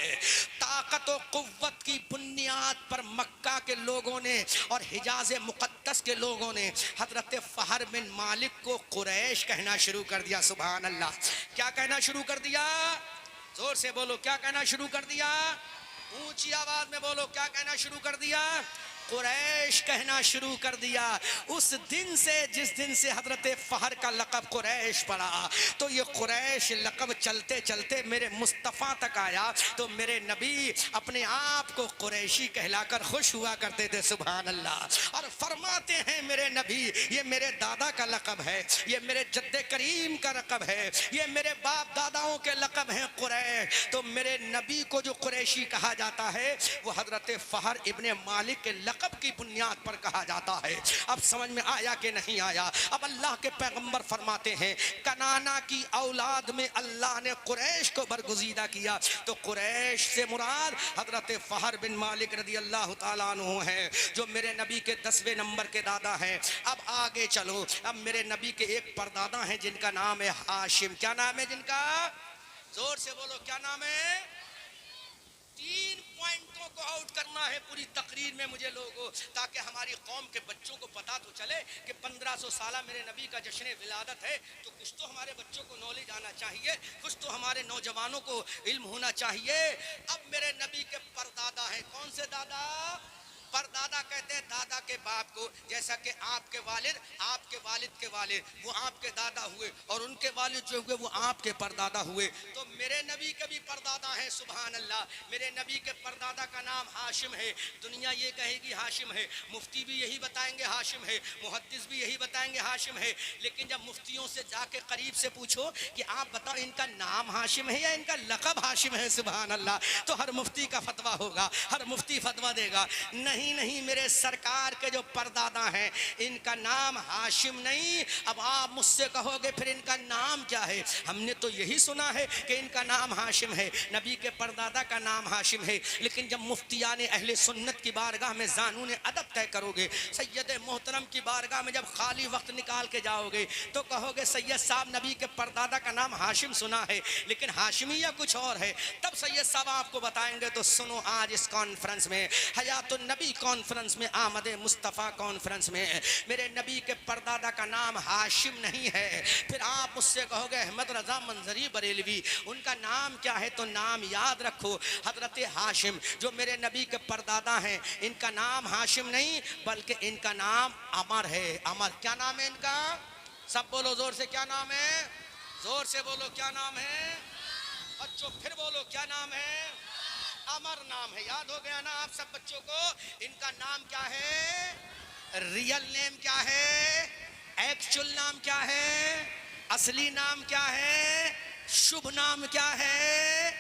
ताकत और कुव्वत की बुनियाद पर मक्का के लोगों ने और हिजाज मुकद्दस के लोगों ने हजरत फहर बिन मालिक को कुरैश कहना शुरू कर दिया। सुभान अल्लाह। क्या कहना शुरू कर दिया? जोर से बोलो, क्या कहना शुरू कर दिया? ऊंची आवाज में बोलो, क्या कहना शुरू कर दिया? कुरैश कहना शुरू कर दिया। उस दिन से, जिस दिन से हजरत फहर का लक़ब कुरैश पड़ा, तो ये कुरैश लक़ब चलते चलते मेरे मुस्तफ़ा तक आया, तो मेरे नबी अपने आप को कुरैशी कहलाकर खुश हुआ करते थे। सुभान अल्लाह। और फरमाते हैं मेरे नबी, ये मेरे दादा का लक़ब है, ये मेरे जद्दे करीम का लक़ब है, ये मेरे बाप दादाओं के लक़ब हैं कुरैश। तो मेरे नबी को जो कुरैशी कहा जाता है वो हजरत फहर इब्ने मालिक के लक़ब की बुनियाद पर कहा जाता है। अब समझ में आया कि नहीं आया? अब अल्लाह के पैगंबर फरमाते हैं, कनाना की औलाद में अल्लाह ने कुरैश को बरगुज़ीदा किया, तो कुरैश से मुराद हजरत फहर बिन मालिक रज़ी अल्लाह ताला अन्हु है, जो मेरे नबी के 10वें नंबर के दादा हैं। अब आगे चलो, अब मेरे नबी के एक परदादा हैं जिनका नाम है हाशिम। क्या नाम है जिनका? जोर से बोलो, क्या नाम है? 3 पॉइंटों को आउट करना है पूरी तकरीर में मुझे लोगों, ताकि हमारी कौम के बच्चों को पता तो चले कि 1500 साल मेरे नबी का जश्न विलादत है, तो कुछ तो हमारे बच्चों को नॉलेज आना चाहिए, कुछ तो हमारे नौजवानों को इल्म होना चाहिए। अब मेरे नबी के परदादा हैं, कौन से दादा? परदादा कहते हैं दादा के बाप को, जैसा कि आपके वालिद के वालिद वो आपके दादा हुए और उनके वालिद जो हुए वो आपके परदादा हुए। तो मेरे नबी के भी परदादा हैं, सुभान अल्लाह। मेरे नबी के परदादा का नाम हाशिम है। दुनिया ये कहेगी हाशिम है, मुफ्ती भी यही बताएंगे हाशिम है, मुहद्दिस भी यही बताएंगे हाशिम है। लेकिन जब मुफ्तियों से जाके करीब से पूछो कि आप बताओ इनका नाम हाशिम है या इनका लक़ब हाशिम है, सुभान अल्लाह, तो हर मुफ्ती का फतवा होगा, हर मुफ्ती फतवा देगा नहीं नहीं मेरे सरकार के जो परदादा हैं इनका नाम हाशिम नहीं। अब आप मुझसे कहोगे फिर इनका नाम क्या है? हमने तो यही सुना है कि इनका नाम हाशिम है, नबी के परदादा का नाम हाशिम है। लेकिन जब मुफ्तियाने अहले सुन्नत की बारगाह में ज़ानून अदब तय करोगे, सैयद मोहतरम की बारगाह में जब खाली वक्त निकाल के जाओगे तो कहोगे सैयद साहब नबी के परदादा का नाम हाशिम सुना है लेकिन हाशिमी या कुछ और है। तब सैयद साहब आपको बताएंगे तो सुनो, आज इस कॉन्फ्रेंस में, हयातुन नबी कॉन्फ्रेंस में, आमद मुस्तफ़ा कॉन्फ्रेंस में मेरे नबी के परदादा का नाम हाशिम नहीं है। फिर आप मुझसे कहोगे अहमद रजा मंजरी बरेलवी उनका नाम क्या है? तो नाम याद रखो, हजरत हाशिम जो मेरे नबी के परदादा हैं इनका नाम हाशिम नहीं बल्कि इनका नाम अमर है। अमर, क्या नाम है इनका? सब बोलो जोर से, क्या नाम है? जोर से बोलो, क्या नाम है? बच्चों फिर बोलो, क्या नाम है? अमर नाम है। याद हो गया ना आप सब बच्चों को? इनका नाम क्या है? रियल नेम क्या है? एक्चुअल नाम क्या है? असली नाम क्या है? शुभ नाम क्या है?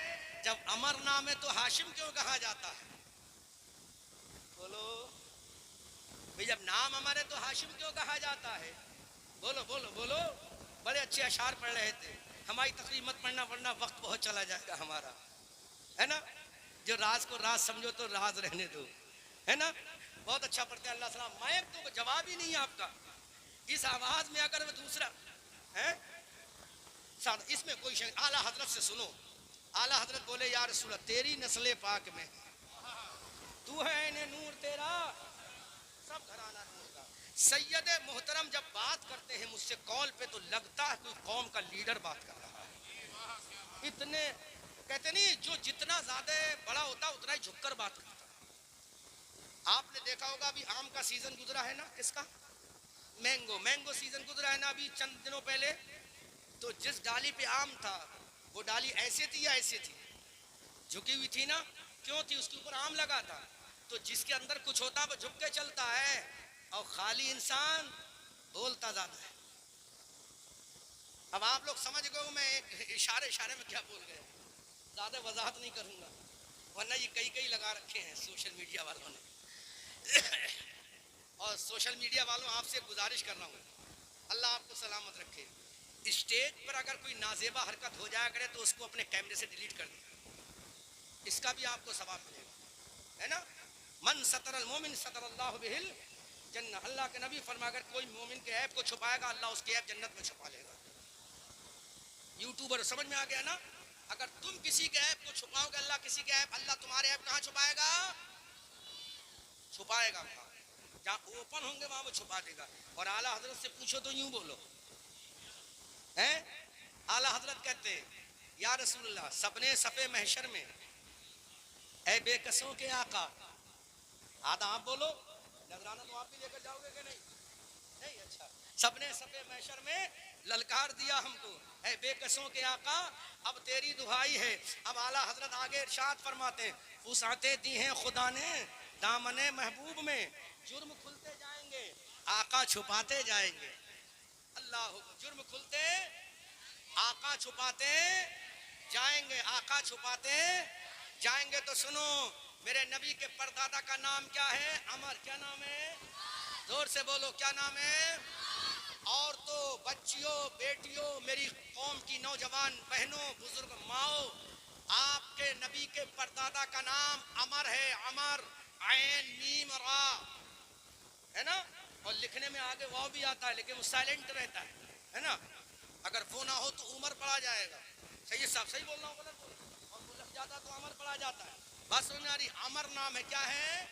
जब अमर नाम है तो हाशिम क्यों कहा जाता है? बोलो भाई, जब नाम अमर है तो हाशिम क्यों कहा जाता है? बोलो बोलो बोलो। बड़े अच्छे अशार पढ़ रहे थे। हमारी तकरीर मत पढ़ना वरना वक्त बहुत चला जाएगा हमारा, है ना? जो राज को राज समझो तो राज रहने दो, है ना? बहुत अच्छा पढ़ते हैं, अल्लाह सलाम। मायक तो जवाब ही नहीं है आपका इस आवाज में, अगर वो दूसरा है इसमें कोई शक। आला हजरत से सुनो, आला हजरत बोले या रसूल तेरी नस्ल पाक में तू है इन्हें नूर तेरा सब घराना नूर का। सैयद मोहतरम जब बात करते हैं मुझसे कॉल पे तो लगता है कोई कौम का लीडर बात कर रहा है। इतने कहते नहीं, जो जितना ज्यादा बड़ा होता उतना ही झुककर बात करता है। आपने देखा होगा अभी आम का सीजन गुजरा है ना, किसका? मैंगो सीजन गुजरा है ना अभी चंद दिनों पहले। तो जिस डाली पे आम था वो डाली ऐसे थी या ऐसे थी? झुकी हुई थी ना, क्यों थी? उसके ऊपर आम लगा था। तो जिसके अंदर कुछ होता है वो झुक के चलता है और खाली इंसान बोलता ज्यादा है। अब आप लोग समझ गए मैं इशारे में क्या बोल गए, ज्यादा वजाहत नहीं करूंगा वरना ये कई लगा रखे हैं सोशल मीडिया वालों ने। और सोशल मीडिया वालों आपसे गुजारिश कर रहा हूँ, अल्लाह आपको सलामत रखे। स्टेज पर अगर कोई नाजेबा हरकत हो जाया करे तो उसको अपने कैमरे से डिलीट कर दिया, इसका भी आपको सवाब मिलेगा, है ना? मन सतरल मोमिन सतरल्लाहु बिहिल जन्नह। अल्लाह के नबी फरमा अगर कोई मोमिन के ऐब को छुपाएगा अल्लाह उसके ऐब जन्नत में छुपा लेगा। यूट्यूबर समझ में आ गया ना? अगर तुम किसी के ऐब को छुपाओगे अल्लाह किसी के ऐब, अल्लाह तुम्हारे ऐब कहाँ छुपाएगा? छुपाएगा जहाँ ओपन होंगे वहां वो छुपा देगा। और आला हजरत से पूछो तो यूं बोलो, हैं? आला हजरत कहते या रसूलल्लाह सबने सफे महशर में ऐ बेकसों के आका, आधा आप बोलो, नजराना तो आप भी लेकर जाओगे कि नहीं? नहीं, अच्छा। सबने सफे महशर में ललकार दिया हमको, ऐ बेकसों के आका अब तेरी दुहाई है। अब आला हजरत आगे इरशाद फरमाते हैं फुसाते दी हैं खुदा ने दामने महबूब में, जुर्म खुलते जाएंगे आका छुपाते जाएंगे। अल्लाह, जुर्म खुलते आका छुपाते जाएंगे, आका छुपाते जाएंगे। तो सुनो, मेरे नबी के परदादा का नाम क्या है? अमर। क्या नाम है? जोर से बोलो, क्या नाम है? और तो बच्चियों, बेटियों, मेरी कौम की नौजवान बहनों, बुजुर्ग माओ, आपके नबी के परदादा का नाम अमर है। अमर, ऐन मीम रा, है ना? और लिखने में आगे वाव भी आता है लेकिन वो साइलेंट रहता है ना? अगर वो ना हो तो उमर पढ़ा जाएगा। सही साहब, सही बोल रहा हूँ गलत बोल? और वो लग जाता तो अमर पढ़ा जाता है। बस सुनारी अमर नाम है। क्या है?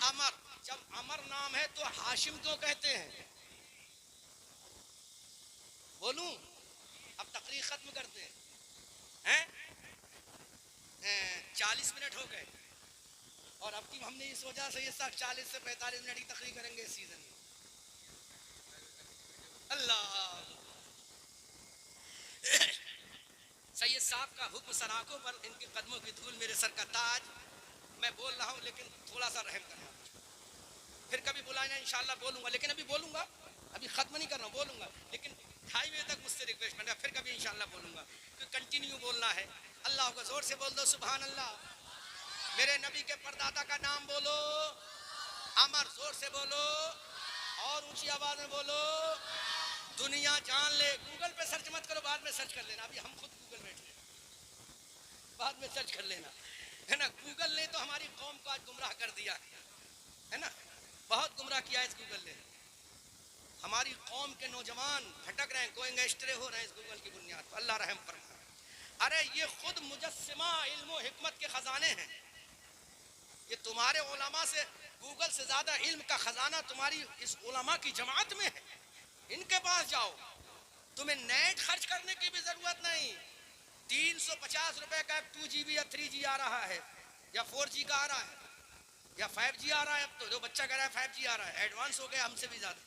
अमर। जब अमर नाम है तो हाशिम क्यों कहते हैं? बोलूं? अब तकरीर खत्म करते हैं? 40 मिनट हो गए। और अब की हमने इस वजह से ये सब 40 से 45 मिनट की तकरीर करेंगे इस सीजन में। अल्लाह सैयद साहब का हुक्म सराखों पर, इनके कदमों की धूल मेरे सर का ताज। मैं बोल रहा हूँ लेकिन थोड़ा सा रहम करना, फिर कभी बुलाना इंशाल्लाह बोलूंगा, लेकिन अभी बोलूंगा, अभी खत्म नहीं कर रहा हूँ, बोलूंगा लेकिन 2:30 बजे तक मुझसे रिक्वेस्टमेंट है, फिर कभी इंशाल्लाह बोलूंगा, क्योंकि कंटिन्यू बोलना है। अल्लाह को जोर से बोल दो सुभान अल्लाह। मेरे नबी के परदादा का नाम बोलो, अमर, जोर से बोलो और ऊंची आवाज में बोलो। दुनिया जान ले, गूगल पे सर्च मत करो, बाद में सर्च कर लेना, अभी हम खुद गूगल बैठे हैं, बाद में सर्च कर लेना, है ना। गूगल ने तो हमारी कौम को आज गुमराह कर दिया है ना, बहुत गुमराह किया इस गूगल ने। हमारी कौम के नौजवान भटक रहे हैं, गोइंग एस्ट्रे हो रहे हैं इस गूगल की बुनियाद पर। अल्लाह रहम फरमाए। अरे ये खुद मुजस्सिमा इल्म और हिकमत के खजाने हैं, ये तुम्हारे उलमा से, गूगल से ज्यादा इल्म का खजाना तुम्हारी इस उलमा की जमात में है। इनके पास जाओ, तुम्हें नेट खर्च करने की भी जरूरत नहीं। 350 रुपए का 2GB या 3G आ रहा है, या 4G का आ रहा है, या 5G आ रहा है। अब तो जो बच्चा कह रहा है 5G आ रहा है, एडवांस हो गया हमसे भी ज्यादा,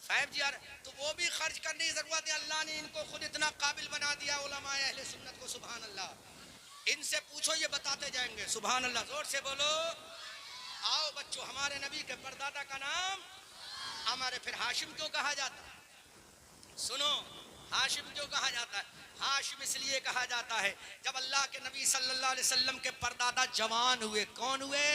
5G आ रहा है, तो वो भी खर्च करने की जरूरत है। अल्लाह ने इनको खुद इतना काबिल बना दिया उलमाए अहले सुन्नत को, सुभान अल्लाह। इनसे पूछो, ये बताते जाएंगे, सुभान अल्लाह। जोर से बोलो। आओ बच्चों, हमारे नबी के परदादा का नाम हमारे, फिर हाशिम क्यों कहा जाता है? सुनो, हाशिम क्यों कहा जाता है? हाशिम इसलिए कहा जाता है, जब अल्लाह के नबी सल्लल्लाहु अलैहि वसल्लम के परदादा जवान हुए। कौन हुए?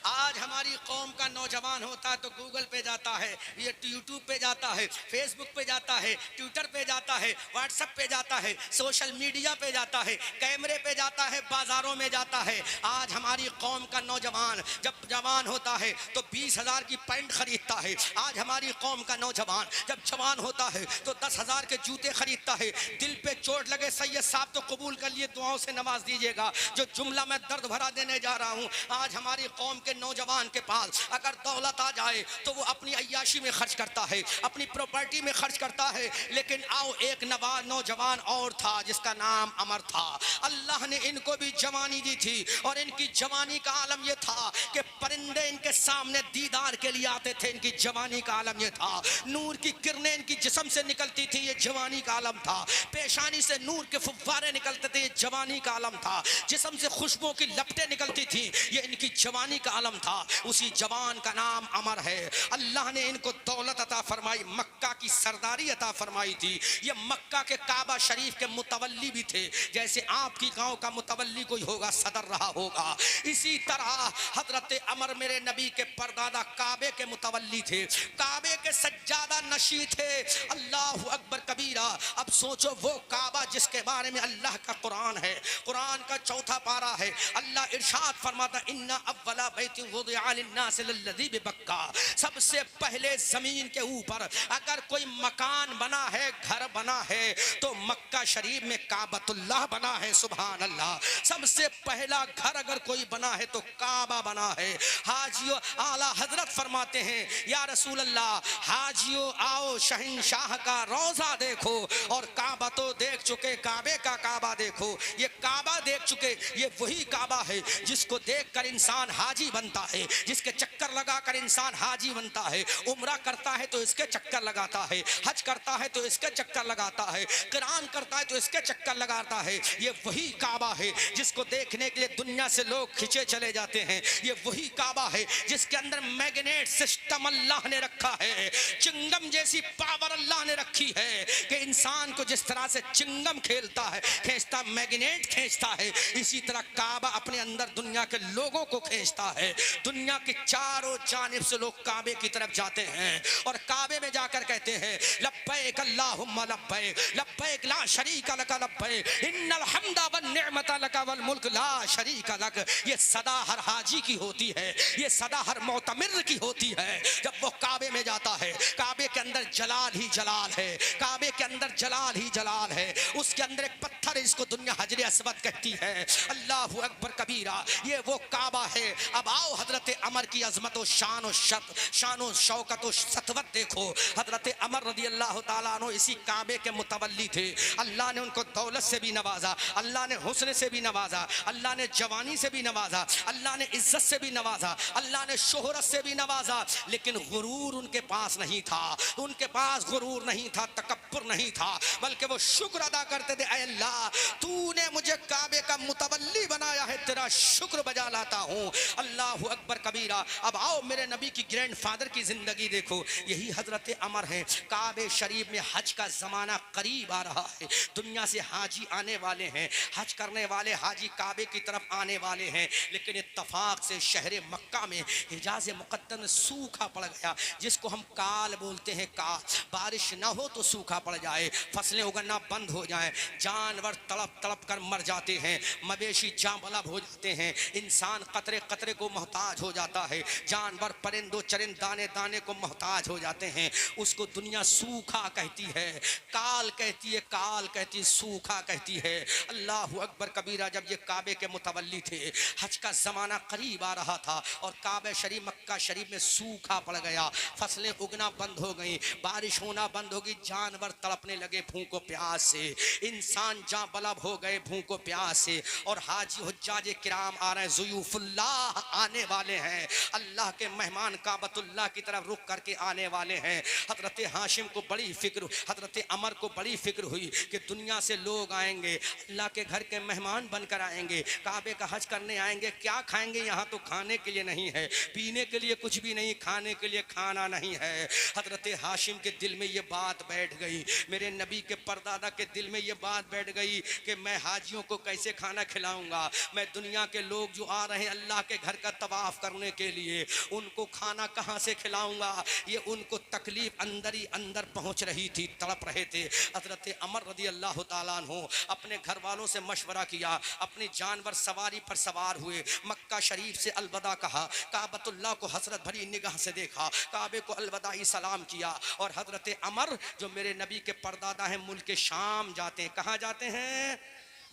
आज हमारी कौम का नौजवान होता है तो गूगल पे जाता है, ये यूट्यूब पे जाता है, फेसबुक पे जाता है, ट्विटर पे जाता है, व्हाट्सएप पे जाता है, सोशल मीडिया पे जाता है, कैमरे पे जाता है, बाजारों में जाता है। आज हमारी कौम का नौजवान जब जवान होता है तो 20,000 की पैंट खरीदता है। आज हमारी कौम का नौजवान जब जवान होता है तो 10,000 के जूते खरीदता है। दिल पे चोट लगे सैयद साहब तो कबूल कर लिए, दुआओं से नवाज दीजिएगा। जो जुमला मैं दर्द भरा देने जा रहा हूँ, आज हमारी कौम के नौजवान के पास अगर दौलत आ जाए तो वो अपनी अय्याशी में खर्च करता है, अपनी प्रॉपर्टी में खर्च करता है। लेकिन आओ, एक नौजवान और था जिसका नाम अमर था। अल्लाह ने इनको भी जवानी दी थी, और इनकी जवानी का आलम यह था कि परिंदे इनके सामने दीदार के लिए आते थे। इनकी जवानी का आलम यह था, नूर की किरणें इनकी जिस्म से निकलती थी, ये जवानी का आलम था। पेशानी से नूर के फुव्वारे निकलते थे, ये जवानी का आलम था। जिस्म से खुशबुओं की लपटें निकलती थी, ये इनकी जवानी का आलम था। उसी जवान का नाम अमर है। अल्लाह ने इनको दौलत अता फरमाई, मक्का की सरदारी अता फरमाई थी। ये मक्का के काबा शरीफ के मुतवल्ली भी थे, जैसे आपकी गांव का मुतवल्ली कोई होगा, सदर रहा होगा। इसी तरह हजरत अमर मेरे नबी के परदादा काबे के मुतवल्ली थे, काबे के सज्जादा नशी थे। अल्लाह अकबर कबीरा। अब सोचो, वो काबा जिसके बारे में अल्लाह का कुरान है, कुरान का 4था पारा है। अल्लाह इरशाद फरमाता, इन्ना अव्वला बैतिन वुदिअ लिन्नास लल्लज़ी बिबक्का। सबसे पहले जमीन के ऊपर अगर कोई मकान बना है, घर बना है, तो मक्का शरीफ में काबतुल्लाह बना है, सुभान अल्लाह। सबसे पहला घर अगर कोई बना है तो काबा बना है। हाजियों, आला हजरत फरमाते हैं, या रसूल अल्लाह, हाजियों आओ शहंशाह का रोजा देखो। और काबा तो देख चुके, काबे का काबा देखो। ये काबा देख चुके, ये वही काबा है जिसको देखकर इंसान हाजी बनता है, जिसके चक्कर लगाकर इंसान हाजी बनता है। उम्रा करता है तो इसके चक्कर लगाता है, हज करता है तो इसके चक्कर लगाता है, क़ुरान करता है तो इसके चक्कर लगाता है। ये वही काबा है जिसको देखने के लिए दुनिया से लोग खिंचे चले जाते हैं। ये वही काबा है जिसके अंदर मैग्नेट सिस्टम अल्लाह ने रखा है, चिंगम जैसी पावर अल्लाह ने रखी है कि इंसान को जिस तरह से चिंगम खेलता है, खींचता, मैग्नेट खींचता है, इसी तरह काबा अपने अंदर दुनिया के लोगों को खींचता है। दुनिया की चारों जानिब से लोग काबे की तरफ जाते हैं और काबे में जाकर कहते हैं, लब्बैक अल्लाहुम्मा लब्बैक, लब्बैक ला शरीका लक लब्बैक, इन्नल हम्दा वन निअमता लक वल मुल्क ला शरीका लक। ये सदा हर हाजी की होती है, ये सदा हर मोतमिर की होती है। जब वो काबे में जाता है, काबे के अंदर जलाल ही जलाल है, काबे के अंदर जलाल ही जलाल है। उसके अंदर एक पत्थर है, इसको दुनिया हजर अस्वद कहती है। अल्लाहु अकबर कबीरा, ये वो काबा है। अब आओ हजरत अमर की अजमत शान व शौकत व सतवत देखो। हजरत अमर रदी अल्लाह ताला अन्हु इसी काबे के मुतवल्ली थे। अल्लाह ने उनको दौलत से भी नवाजा, अल्लाह ने हुस्न से भी नवाजा, अल्लाह ने जवानी से भी नवाजा, अल्लाह ने इज्जत से भी नवाजा, अल्लाह ने शोहरत से भी नवाजा। लेकिन गुरूर उनके पास नहीं था, उनके पास गुरूर नहीं था, तकब्बुर नहीं था, बल्कि वो शुक्र अदा करते थे, ऐ अल्लाह तूने मुझे काबे का मुतवल्ली बनाया है, तेरा शुक्र बजा लाता हूँ। अल्लाहु अकबर कबीरा। अब आओ मेरे नबी की ग्रैंडफादर की जिंदगी देखो। यही हजरत अमर है। काबे शरीफ में हज का जमाना करीब आ रहा है, दुनिया से हाजी आने वाले हैं, हज करने वाले हाजी काबे की तरफ आने वाले हैं। लेकिन इत्तफाक से शहर मक्का में हिजाज मुकद्दस में सूखा पड़ गया, जिसको हम काल बोलते हैं। काल, बारिश ना हो तो सूखा पड़ जाए, फसलें उगना बंद हो जाए, जानवर तड़प तड़प कर मर जाते हैं, मवेशी जांबलब हो जाते हैं, इंसान कतरे कतरे को मोहताज हो जाता है, जानवर परिंदों चरिंद दाने दाने को मोहताज हो जाते हैं। उसको दुनिया सूखा कहती है, काल कहती है, काल कहती है, सूखा कहती है। अल्लाहु अकबर कबीरा। जब ये काबे के मुतवल्ली थे, हज का जमाना करीब आ रहा था और काबे शरीफ मक्का शरीफ में सूखा पड़ गया, फसलें उगना बंद हो गई, बारिश होना बंद हो गई, जानवर तड़पने लगे भूखों प्यास से, इंसान जांबलब हो गए भूखों प्यास से। और हाजी हुज्जाज किराम आ रहे हैं, ज़ुयूफुल्लाह आने वाले हैं, अल्लाह के मेहमान काबतुल्लाह की तरफ रुख करके आने वाले हैं। हजरत हाशिम को बड़ी फिक्र, हजरत अमर को बड़ी फिक्र हुई कि दुनिया से लोग आएंगे, अल्लाह के घर के मेहमान बनकर आएंगे, काबे का हज करने आएंगे, क्या खाएंगे? यहाँ तो खाने के लिए नहीं है, पीने के लिए कुछ भी नहीं, खाने के लिए खाना नहीं है। हजरत हाशिम के दिल में ये बात बैठ गई, मेरे नबी के परदादा के दिल में ये बात बैठ गई कि मैं हाजियों को कैसे खाना खिलाऊंगा, मैं दुनिया के लोग जो आ रहे हैं अल्लाह के घर का तवाफ करने के लिए, उनको खाना कहाँ से खिलाऊंगा? ये उनको तकलीफ अंदर ही अंदर पहुंच रही थी, तड़प रहे थे। हजरत अमर रदी अल्लाह ताला अन्हु अपने घर वालों से मशवरा किया, अपनी जानवर सवारी पर सवार हुए, मक्का शरीफ से अलविदा कहा, काबतुल्लाह को हसरत भरी निगाह से देखा, काबे को अलविदाई सलाम किया। और हजरत अमर जो मेरे नबी के परदादा हैं, मुल्क शाम जाते हैं। कहाँ जाते हैं?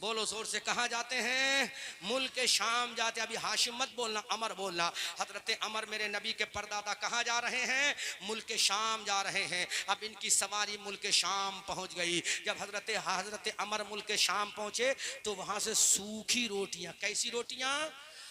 बोलो जोर से, कहाँ जाते हैं? मुल्क शाम जाते। अभी हाशिम मत बोलना, अमर बोलना। हजरत अमर मेरे नबी के परदादा कहाँ जा रहे हैं? मुल्क शाम जा रहे हैं। अब इनकी सवारी मुल्क शाम पहुंच गई। जब हजरत अमर मुल्क शाम पहुंचे तो वहां से सूखी रोटियां, कैसी रोटियां?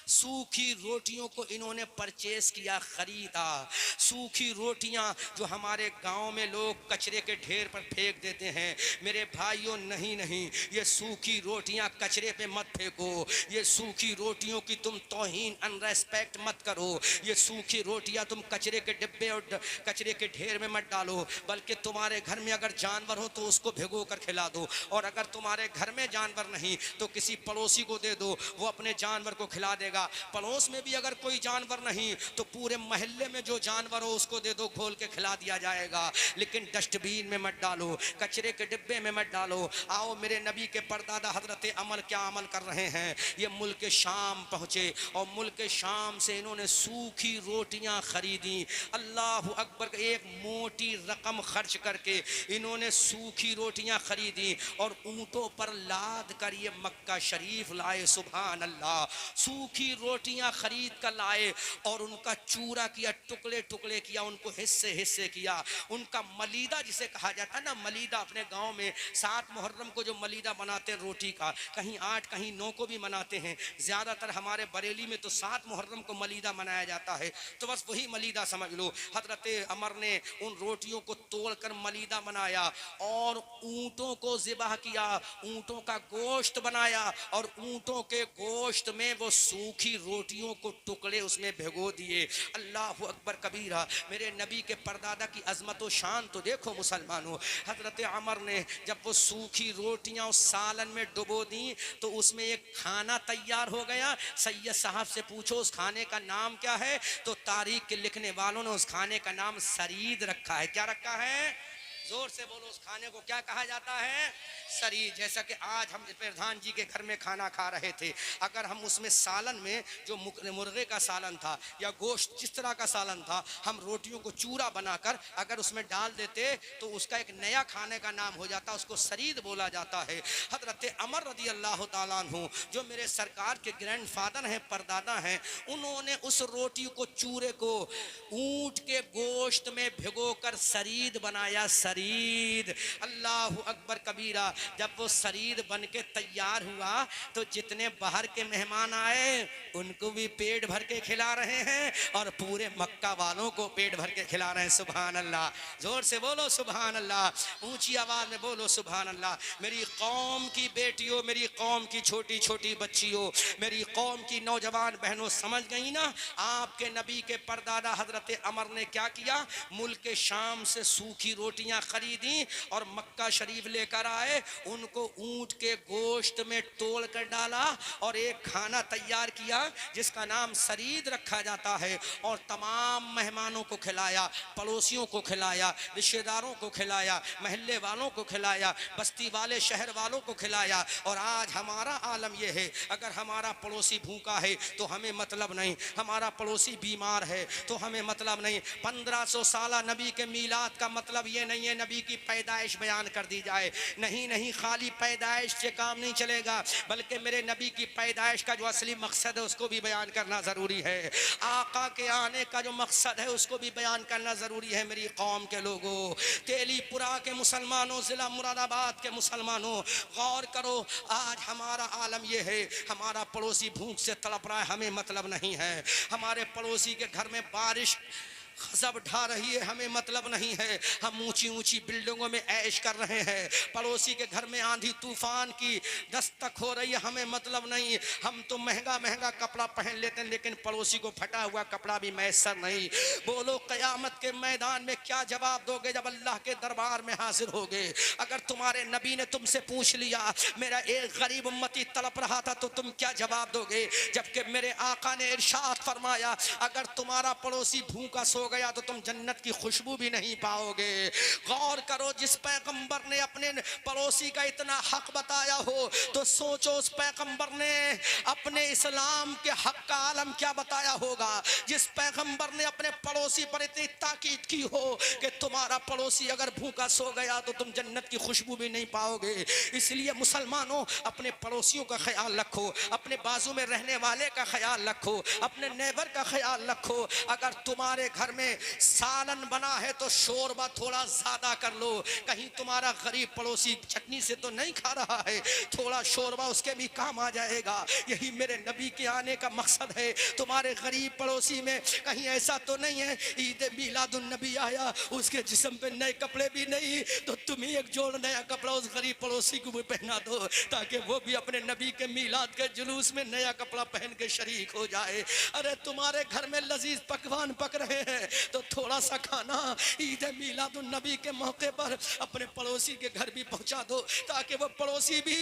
सूखी रोटियों को इन्होंने परचेस किया, खरीदा। सूखी रोटियां जो हमारे गांव में लोग कचरे के ढेर पर फेंक देते हैं, मेरे भाइयों नहीं नहीं, ये सूखी रोटियां कचरे पे मत फेंको, ये सूखी रोटियों की तुम तौहीन अनरेस्पेक्ट मत करो, ये सूखी रोटियां तुम कचरे के डिब्बे और कचरे के ढेर में मत डालो, बल्कि तुम्हारे घर में अगर जानवर हो तो उसको भिगो कर खिला दो, और अगर तुम्हारे घर में जानवर नहीं तो किसी पड़ोसी को दे दो, वो अपने जानवर को खिला देगा। पड़ोस में भी अगर कोई जानवर नहीं तो पूरे मोहल्ले में जो जानवर हो उसको दे दो, खोल के खिला दिया जाएगा। लेकिन डस्टबिन में मत डालो, कचरे के डिब्बे में मत डालो। आओ मेरे नबी के परदादा हजरत अमर क्या अमल कर रहे हैं? ये मुल्क शाम पहुंचे और मुल्क शाम से इन्होंने सूखी रोटियां खरीदी। अल्लाह अकबर, एक मोटी रकम खर्च करके इन्होंने सूखी रोटियां खरीदी और ऊंटों पर लाद कर ये मक्का शरीफ लाए। सुभान अल्लाह। सूखी रोटियां खरीद कर लाए और उनका चूरा किया, टुकड़े टुकड़े किया, उनको हिस्से हिस्से किया। उनका मलीदा जिसे कहा जाता है ना, मलीदा अपने गांव में 7 मुहर्रम को जो मलीदा बनाते हैं रोटी का, कहीं 8 कहीं 9 को भी मनाते हैं, ज़्यादातर हमारे बरेली में तो 7 मुहर्रम को मलीदा मनाया जाता है, तो बस वही मलीदा समझ लो। हजरत अमर ने उन रोटियों को तोड़कर मलीदा बनाया और ऊँटों को ज़िबह किया, ऊँटों का गोश्त बनाया और ऊँटों के गोश्त में वो सूखी रोटियों को टुकड़े उसमें भिगो दिए। अल्लाह अकबर कबीरा। मेरे नबी के परदादा की अजमत व शान तो देखो मुसलमानों। हजरत अमर ने जब वो सूखी रोटियां उस सालन में डुबो दी तो उसमें एक खाना तैयार हो गया। सैयद साहब से पूछो उस खाने का नाम क्या है, तो तारीख के लिखने वालों ने उस खाने का नाम सरीद रखा है। क्या रखा है? जोर से बोलो, उस खाने को क्या कहा जाता है? शरीर। जैसा कि आज हम प्रधान जी के घर में खाना खा रहे थे, अगर हम उसमें सालन में जो मुर्गे का सालन था या गोश्त जिस तरह का सालन था, हम रोटियों को चूरा बनाकर अगर उसमें डाल देते तो उसका एक नया खाने का नाम हो जाता, उसको शरीद बोला जाता है। हजरत अमर रदी अल्लाह ताला अन्हु जो मेरे सरकार के ग्रैंडफादर हैं, परदादा हैं, उन्होंने उस रोटी को, चूरे को ऊंट के गोश्त में भिगोकर शरीद बनाया। शरीद, अल्लाह अकबर कबीरा। जब वो शरीद बन के तैयार हुआ तो जितने बाहर के मेहमान आए उनको भी पेट भर के खिला रहे हैं और पूरे मक्का वालों को पेट भर के खिला रहे हैं। सुभान अल्लाह, जोर से बोलो सुभान अल्लाह, ऊंची आवाज में बोलो सुभान अल्लाह। मेरी कौम की बेटियों, मेरी कौम की छोटी छोटी बच्चियों, मेरी कौम की नौजवान बहनों, समझ गई ना आपके नबी के परदादा हजरत अमर ने क्या किया? मुल्क शाम से सूखी रोटियां खरीदी और मक्का शरीफ लेकर आए, उनको ऊंट के गोश्त में तोड़ कर डाला और एक खाना तैयार किया जिसका नाम शरीद रखा जाता है, और तमाम मेहमानों को खिलाया, पड़ोसियों को खिलाया, रिश्तेदारों को खिलाया, महल्ले वालों को खिलाया, बस्ती वाले शहर वालों को खिलाया। और आज हमारा आलम यह है, अगर हमारा पड़ोसी भूखा है तो हमें मतलब नहीं, हमारा पड़ोसी बीमार है तो हमें मतलब नहीं। 1500 साल नबी के मीलाद का मतलब ये नहीं है नबी की पैदाइश बयान कर दी जाए, नहीं नहीं, खाली पैदाइश से काम नहीं चलेगा, बल्कि मेरे नबी की पैदाइश का जो असली मकसद है उसको भी बयान करना ज़रूरी है। आका के आने का जो मकसद है उसको भी बयान करना ज़रूरी है। मेरी कौम के लोगों, तेलीपुरा के मुसलमानों, ज़िला मुरादाबाद के मुसलमानों, गौर करो, आज हमारा आलम यह है, हमारा पड़ोसी भूख से तड़प रहा है, हमें मतलब नहीं है। हमारे पड़ोसी के घर में बारिश खजब ढा रही है, हमें मतलब नहीं है। हम ऊंची ऊंची बिल्डिंगों में ऐश कर रहे हैं, पड़ोसी के घर में आंधी तूफान की दस्तक हो रही है, हमें मतलब नहीं। हम तो महंगा महंगा कपड़ा पहन लेते हैं, लेकिन पड़ोसी को फटा हुआ कपड़ा भी मैसर नहीं। बोलो क़यामत के मैदान में क्या जवाब दोगे जब अल्लाह के दरबार में हाजिर होगे? अगर तुम्हारे नबी ने तुमसे पूछ लिया मेरा एक गरीब उम्मती तड़प रहा था तो तुम क्या जवाब दोगे? जबकि मेरे आका ने इरशाद फरमाया अगर तुम्हारा पड़ोसी भूखा सो गया तो तुम जन्नत की खुशबू भी नहीं पाओगे। गौर करो, जिस पैगंबर ने अपने पड़ोसी का इतना हक बताया हो तो सोचो उस पैगंबर ने अपने इस्लाम के हक का आलम क्या बताया होगा। जिस पैगंबर ने अपने पड़ोसी पर इतनी ताकीद की हो कि तुम्हारा पड़ोसी अगर भूखा सो गया तो तुम जन्नत की खुशबू भी नहीं पाओगे। इसलिए मुसलमानों, अपने पड़ोसियों का ख्याल रखो, अपने बाजू में रहने वाले का ख्याल रखो, अपने नेबर का ख्याल रखो। अगर तुम्हारे घर में सालन बना है तो शोरबा थोड़ा ज्यादा कर लो, कहीं तुम्हारा गरीब पड़ोसी चटनी से तो नहीं खा रहा है, थोड़ा शोरबा उसके भी काम आ जाएगा। यही मेरे नबी के आने का मकसद है। तुम्हारे गरीब पड़ोसी में कहीं ऐसा तो नहीं है ईद मिलादुन नबी आया उसके जिस्म पे नए कपड़े भी नहीं, तो तुम ही एक जोड़ नया कपड़ा उस गरीब पड़ोसी को भी पहना दो ताकि वो भी अपने नबी के मिलाद के जुलूस में नया कपड़ा पहन के शरीक हो जाए। अरे तुम्हारे घर में लजीज पकवान पक रहे हैं तो थोड़ा सा खाना ईद मिलादुन नबी के मौके पर अपने पड़ोसी के घर भी पहुंचा दो ताकि वो पड़ोसी भी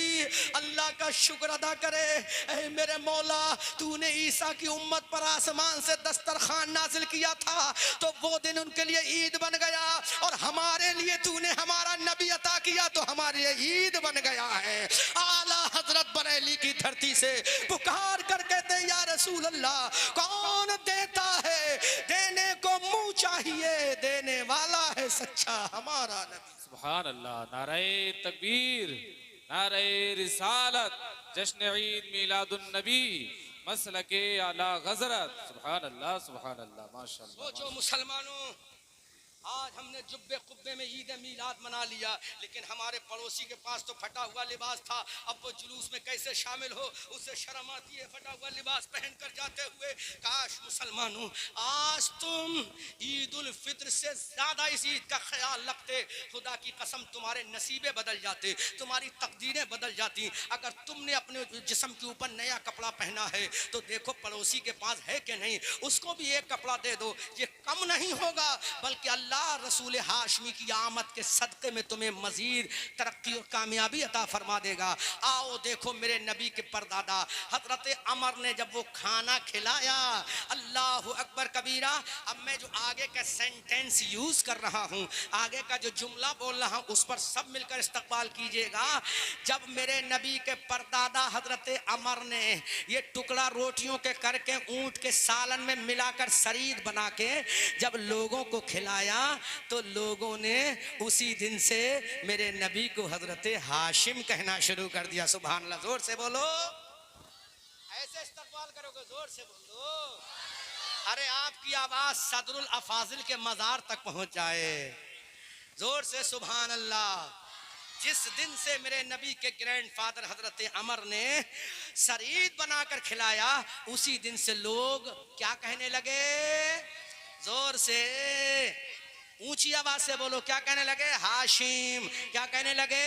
अल्लाह का शुक्र अदा करे। ऐ मेरे मौला, तूने ईसा की उम्मत पर आसमान से दस्तरखान नाजिल किया था तो वो दिन उनके लिए ईद बन गया, और हमारे लिए तूने हमारा नबी अता किया तो हमारे लिए ईद बन गया है। आला हजरत बरेली की धरती से पुकार कर कहते हैं या रसूल अल्लाह, कौन देता है? देने को मुंह चाहिए, देने वाला है सच्चा हमारा नबी। सुभान अल्लाह, नारे तकबीर, नारे रिसालत, जश्न ईद मिलादुन नबी, मसलके आला हज़रत। सुभान अल्लाह, सुभान अल्लाह, माशाअल्लाह। सोचो मुसलमानों, आज हमने जुब्बे कुब्बे में ईद मिलाद मना लिया, लेकिन हमारे पड़ोसी के पास तो फटा हुआ लिबास था, अब वो जुलूस में कैसे शामिल हो उससे शर्म आती है फटा हुआ लिबास पहन कर जाते हुए। काश मुसलमानों, आज तुम ईद उल फित्र से ज्यादा इस ईद का ख्याल रखते, खुदा की कसम तुम्हारे नसीबे बदल जाते, तुम्हारी तकदीरें बदल जाती। अगर तुमने अपने जिस्म के ऊपर नया कपड़ा पहना है तो देखो पड़ोसी के पास है कि नहीं, उसको भी एक कपड़ा दे दो। ये कम नहीं होगा बल्कि अल्लाह रसूल हाशमी की आमद के सदक़े में तुम्हें मजीद तरक्की और कामयाबी अता फरमा देगा। आओ देखो मेरे नबी के परदादा हजरत अमर ने जब वो खाना खिलाया, अल्लाह अकबर कबीरा। अब मैं जो आगे का सेंटेंस यूज कर रहा हूँ, आगे का जो जुमला बोल रहा हूँ, उस पर सब मिलकर इस्तकबाल कीजिएगा। जब मेरे नबी के परदादा हजरत अमर ने ये टुकड़ा रोटियों के करके ऊंट के सालन में मिलाकर शरीर बना के जब लोगों को खिलाया, तो लोगों ने उसी दिन से मेरे नबी को हजरत हाशिम कहना शुरू कर दिया। सुभान अल्लाह, जोर से बोलो। ऐसे इस्तकबाल करोगे, जोर से बोलो। अरे आपकी आवाज सदरुल अफाजिल के मजार तक पहुंच जाए, जोर से सुभान अल्लाह। जिस दिन से मेरे नबी के ग्रैंडफादर हजरत अमर ने शरीर बनाकर खिलाया, उसी दिन से लोग क्या कहने लगे, जोर से ऊंची आवाज से बोलो, क्या कहने लगे, हाशिम। क्या कहने लगे,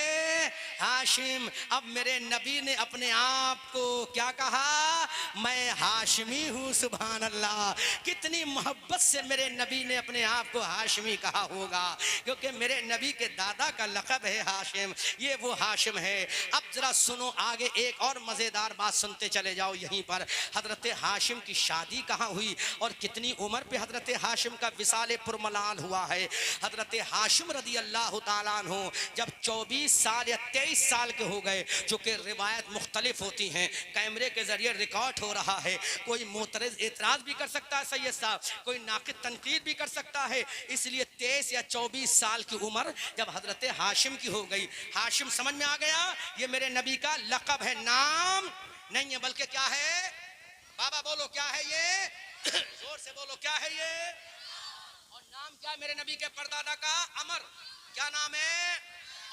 हाशिम। अब मेरे नबी ने अपने आप को क्या कहा, मैं हाशिमी हूँ। सुभान अल्लाह, कितनी मोहब्बत से मेरे नबी ने अपने आप को हाशिमी कहा होगा, क्योंकि मेरे नबी के दादा का लक़ब है हाशिम। ये वो हाशिम है। अब जरा सुनो, आगे एक और मजेदार बात सुनते चले जाओ। यहीं पर हजरत हाशिम की शादी कहाँ हुई और कितनी उम्र पे हजरत हाशिम का विसाले पुरमलाल हुआ है। हजरत हाशिम रदी अल्लाह ताला अन्हु जब 24 साल या 23 साल के हो गए, जो कि रिवायत मुख्तलिफ होती हैं, कैमरे के जरिए रिकॉर्ड हो रहा है, कोई मोतरज़ एतराज़ भी कर सकता है सैयद साहब, कोई नाक़िद तनकीद भी कर सकता है। इसलिए 23 या 24 साल की उम्र जब हजरत हाशिम की हो गई, हाशिम समझ में आ गया, ये मेरे नबी का लक़ब है, नाम नहीं है, बल्कि क्या है, बाबा बोलो क्या है ये, जोर से बोलो क्या है ये, और नाम क्या है मेरे नबी के परदादा का, अमर। क्या नाम है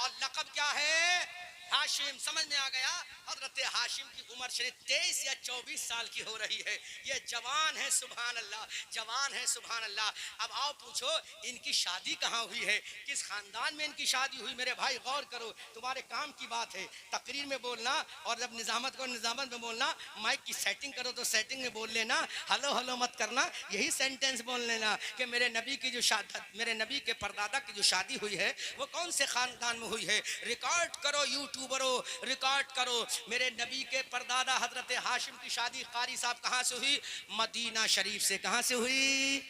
और लक़ब क्या है, हाशिम। समझ में आ गया। हजरत हाशिम की उम्र शरीफ 23 या 24 साल की हो रही है। ये जवान है, सुभान अल्लाह, जवान है, सुभान अल्लाह। अब आओ पूछो, इनकी शादी कहाँ हुई है, किस खानदान में इनकी शादी हुई। मेरे भाई गौर करो, तुम्हारे काम की बात है तकरीर में बोलना, और जब निजामत को निजामत में बोलना, माइक की सेटिंग करो तो सेटिंग में बोल लेना, हलो हलो मत करना, यही सेंटेंस बोल लेना कि मेरे नबी की जो शादी, मेरे नबी के परदादा की जो शादी हुई है वो कौन से खानदान में हुई है। रिकॉर्ड करो यूट्यूबरों, रिकॉर्ड करो। मेरे नबी के परदादा हजरत हाशिम की शादी कारी साहब कहाँ से हुई, मदीना शरीफ से। कहाँ से हुई,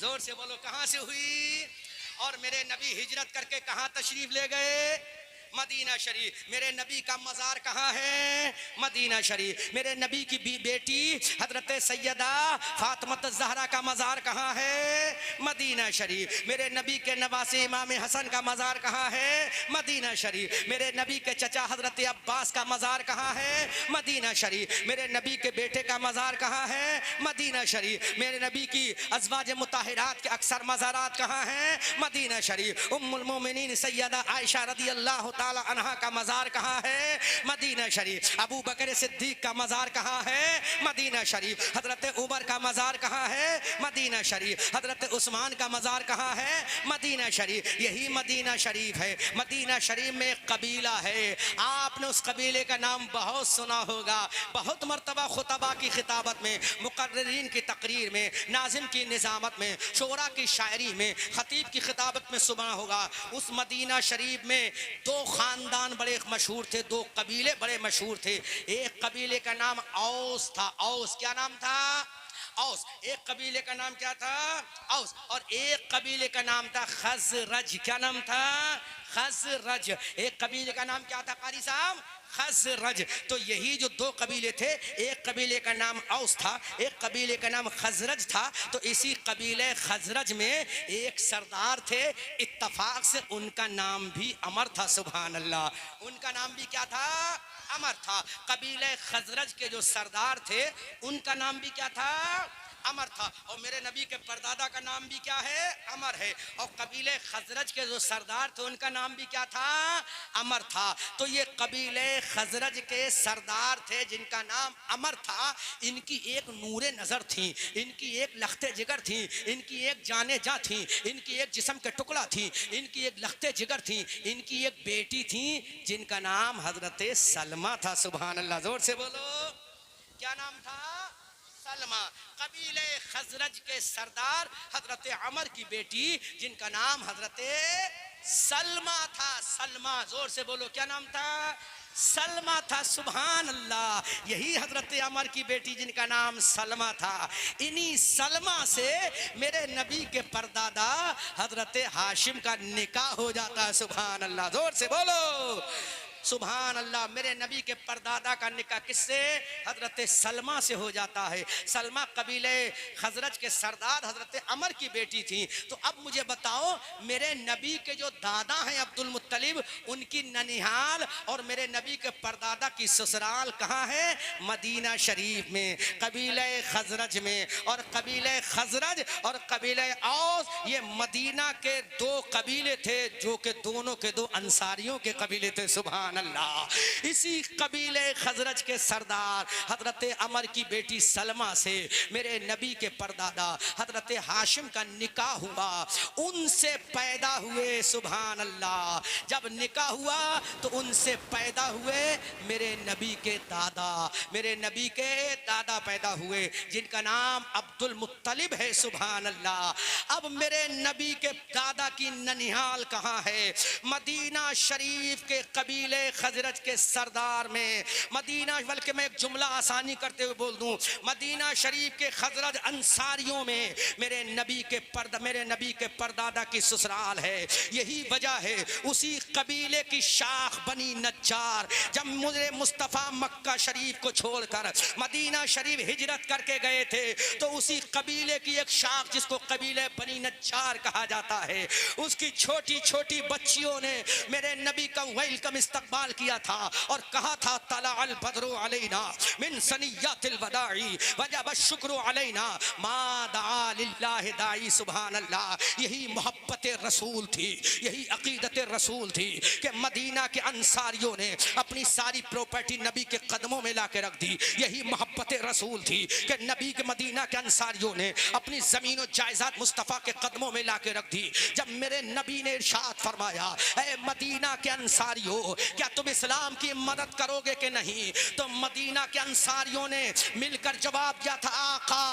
जोर से बोलो कहाँ से हुई। और मेरे नबी हिजरत करके कहाँ तशरीफ ले गए, मदीना शरीफ। मेरे नबी का मज़ार कहाँ है, मदीना शरीफ। मेरे नबी की बेटी हजरत सैयदा फातिमा ज़हरा का मज़ार कहाँ है, मदीना शरीफ। मेरे नबी के नवासे इमाम हसन का मज़ार कहाँ है, मदीना शरीफ। मेरे नबी के चचा हजरत अब्बास का मज़ार कहाँ है, मदीना शरीफ। मेरे नबी के बेटे का मज़ार कहाँ है, मदीना शरीफ। मेरे नबी की अज़वाज मुताहिरात के अक्सर मज़ारात कहाँ हैं, मदीना शरीफ। उम्मुल मोमिनीन सैयदा आयशा रदी अल्लाह ताला अन्हा का मज़ार कहाँ है, मदीना शरीफ। अबू बकर सिद्दीक का मज़ार कहाँ है, मदीना शरीफ। हजरत उमर का मज़ार कहाँ है, मदीना शरीफ। हजरत उस्मान का मज़ार कहाँ है, मदीना शरीफ। यही मदीना शरीफ है। मदीना शरीफ में एक कबीला है, आपने उस कबीले का नाम बहुत सुना होगा, बहुत मरतबा खुतबा की खिताबत में, मुकर्रिरीन की तकरीर में, नाज़िम की निज़ामत में, शोरा की शायरी में, खतीब की खिताबत में सुना होगा। उस मदीना शरीफ में दो खानदान बड़े मशहूर थे, दो कबीले बड़े मशहूर थे। एक कबीले का नाम औस था, औस। क्या नाम था, औस। एक कबीले का नाम क्या था, औस। और एक कबीले का नाम था खज़रज। क्या नाम था, खज़रज। एक कबीले का नाम क्या था कारी साहब, खज़रज। तो यही जो दो कबीले थे, एक कबीले का नाम औस था, एक कबीले का नाम खज़रज था। तो इसी कबीले खज़रज में एक सरदार थे, इत्तफाक से उनका नाम भी अमर था। सुभान अल्लाह, उनका नाम भी क्या था, अमर था। कबीले खज़रज के जो सरदार थे उनका नाम भी क्या था, अमर था। और मेरे नबी के परदादा का नाम भी क्या है, अमर है। और कबीले खज़रज के जो सरदार थे उनका नाम भी क्या था, अमर था। तो ये कबीले खज़रज के सरदार थे जिनका नाम अमर था। इनकी एक नूरे नज़र थी, इनकी एक लख्ते जिगर थी, इनकी एक जाने जा थी, इनकी एक जिस्म के टुकड़ा थी, इनकी एक लख्ते जिगर थी। इनकी एक बेटी थी जिनका नाम हजरत सलमा था। सुभान अल्लाह, जोर से बोलो क्या नाम था, सलमा, कबीले खजरज के सरदार हजरत अमर की बेटी जिनका नाम हजरत सलमा था। सलमा, जोर से बोलो, क्या नाम था? सलमा था। सुभान अल्लाह। यही हजरत अमर की बेटी जिनका नाम सलमा था, इन्हीं सलमा से मेरे नबी के परदादा हजरत हाशिम का निकाह हो जाता है। सुभान अल्लाह, जोर से बोलो सुभान अल्लाह। मेरे नबी के परदादा का निकाह किससे? हजरत सलमा से हो जाता है। सलमा कबीले खजरज के सरदार हजरत अमर की बेटी थी। तो अब मुझे बताओ, मेरे नबी के जो दादा हैं अब्दुल मुत्तलिब, उनकी ननिहाल और मेरे नबी के परदादा की ससुराल कहाँ है? मदीना शरीफ में, कबीले खजरज में। और कबीले खजरज और कबीले औस, ये मदीना के दो कबीले थे जो कि दोनों के दो अंसारियों के कबीले थे। सुभान अल्लाह। इसी कबीले खजरज के सरदार हजरत अमर की बेटी सलमा से मेरे नबी के परदादा हजरत हाशिम का निकाह हुआ। उनसे पैदा हुए। सुभान अल्लाह। जब निकाह हुआ तो उनसे पैदा हुए मेरे नबी के दादा, मेरे नबी के दादा पैदा हुए जिनका नाम अब्दुल मुत्तलिब है। सुभान अल्लाह। अब मेरे नबी के दादा की ननिहाल कहाँ है? मदीना शरीफ के कबीले खजरज के सरदार में। मदीना, बल्कि मैं एक जुमला आसानी करते हुए बोल दूं, मदीना शरीफ के खजरज अंसारियों में मेरे नबी के परदादा की ससुराल है। यही वजह है, उसी कबीले की शाख बनी नज्जार जब मुझे मुस्तफ़ा मक्का शरीफ को छोड़कर मदीना शरीफ हिजरत करके गए थे, तो उसी कबीले की एक शाख जिसको कबीले बनी नज्जार कहा जाता है, उसकी छोटी छोटी बच्चियों ने मेरे नबी का वेलकम इस्तकबाल किया था और कहा था तला अल बद्रु अलैना मिन सनियतिल वदाई वजब शुक्र अलैना मा दा लिल्लाहि दाई। सुभान अल्लाह। यही मोहब्बत रसूल थी, यही अकीदत रसूल थी कि मदीना के अंसारियों ने अपनी सारी प्रॉपर्टी नबी के कदमों में ला के रख दी। यही मोहब्बत रसूल थी कि नबी के मदीना के अंसारियों ने अपनी जमीन और जायदाद मुस्तफ़ा के कदमों में ला के रख दी। जब मेरे नबी ने इरशाद फरमाया, ऐ मदीना के अंसारियों, क्या तुम इस्लाम की मदद करोगे कि नहीं? तो मदीना के अंसारियों ने मिलकर जवाब दिया था, आका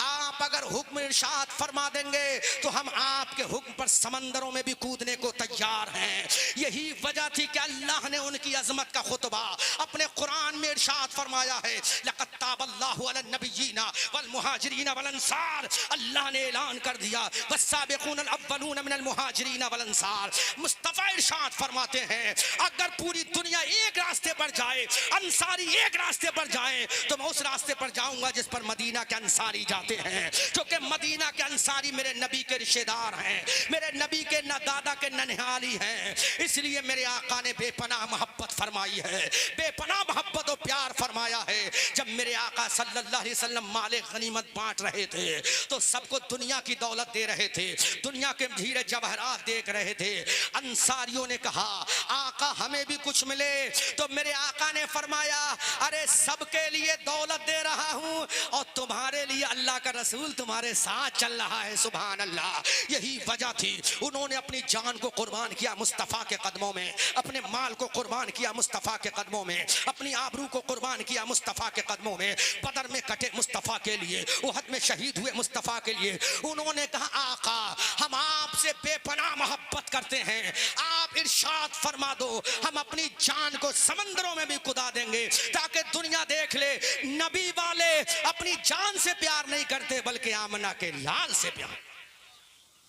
आप अगर हुक्म इरशाद फरमा देंगे तो हम आपके हुक्म पर समंदरों में भी कूदने को तैयार हैं। यही वजह थी कि अल्लाह ने उनकी अजमत का खुतबा अपने कुरान में इरशाद फरमाया है, लक़द ताबल्लाहु अलन नबिय्यीना वल मुहाजिरीना वल अंसार। अल्लाह ने ऐलान कर दिया, वस्साबिकूनल अव्वलूना मिनल मुहाजिरीना वल अंसार। मुस्तफ़ा इरशाद फरमाते हैं, अगर पूरी दुनिया एक रास्ते पर जाए, अंसारी एक रास्ते पर जाए, तो मैं उस रास्ते पर जाऊंगा जिस पर मदीना के अंसारी जाते हैं, क्योंकि मदीना के अंसारी मेरे नबी के रिश्तेदार हैं, मेरे नबी के न दादा के ननिहाली हैं। इसलिए मेरे आका ने बेपनाह मोहब्बत फरमाई है, बेपनाह मोहब्बत और प्यार फरमाया है। जब मेरे आका सल्लल्लाहु अलैहि वसल्लम माले गनीमत बांट रहे थे तो सबको दुनिया की दौलत दे रहे थे, दुनिया के हीरे जवाहरात देख रहे थे। अंसारियों ने कहा, आका हमें भी कुछ मिले। तो मेरे आका ने फरमाया, अरे सबके लिए दौलत दे रहा हूं और तुम्हारे लिए अल्लाह का रसूल तुम्हारे साथ चल रहा है। सुभान अल्लाह। यही वजह थी, उन्होंने अपनी जान को कुर्बान किया मुस्तफ़ा के कदमों में, अपने माल को कुर्बान किया मुस्तफ़ा के कदमों में, अपनी आबरू को कुर्बान किया मुस्तफ़ा के कदमों में। बदर में कटे मुस्तफ़ा के लिए, उहद में शहीद हुए मुस्तफ़ा के लिए। उन्होंने कहा, आका हम आपसे बेपनाह मोहब्बत करते हैं, आप इरशाद फरमा दो, हम अपनी जान को समंदरों में भी कुदा देंगे ताकि दुनिया देख ले नबी वाले अपनी जान से प्यार नहीं करते बल्कि आमना के लाल से प्यार।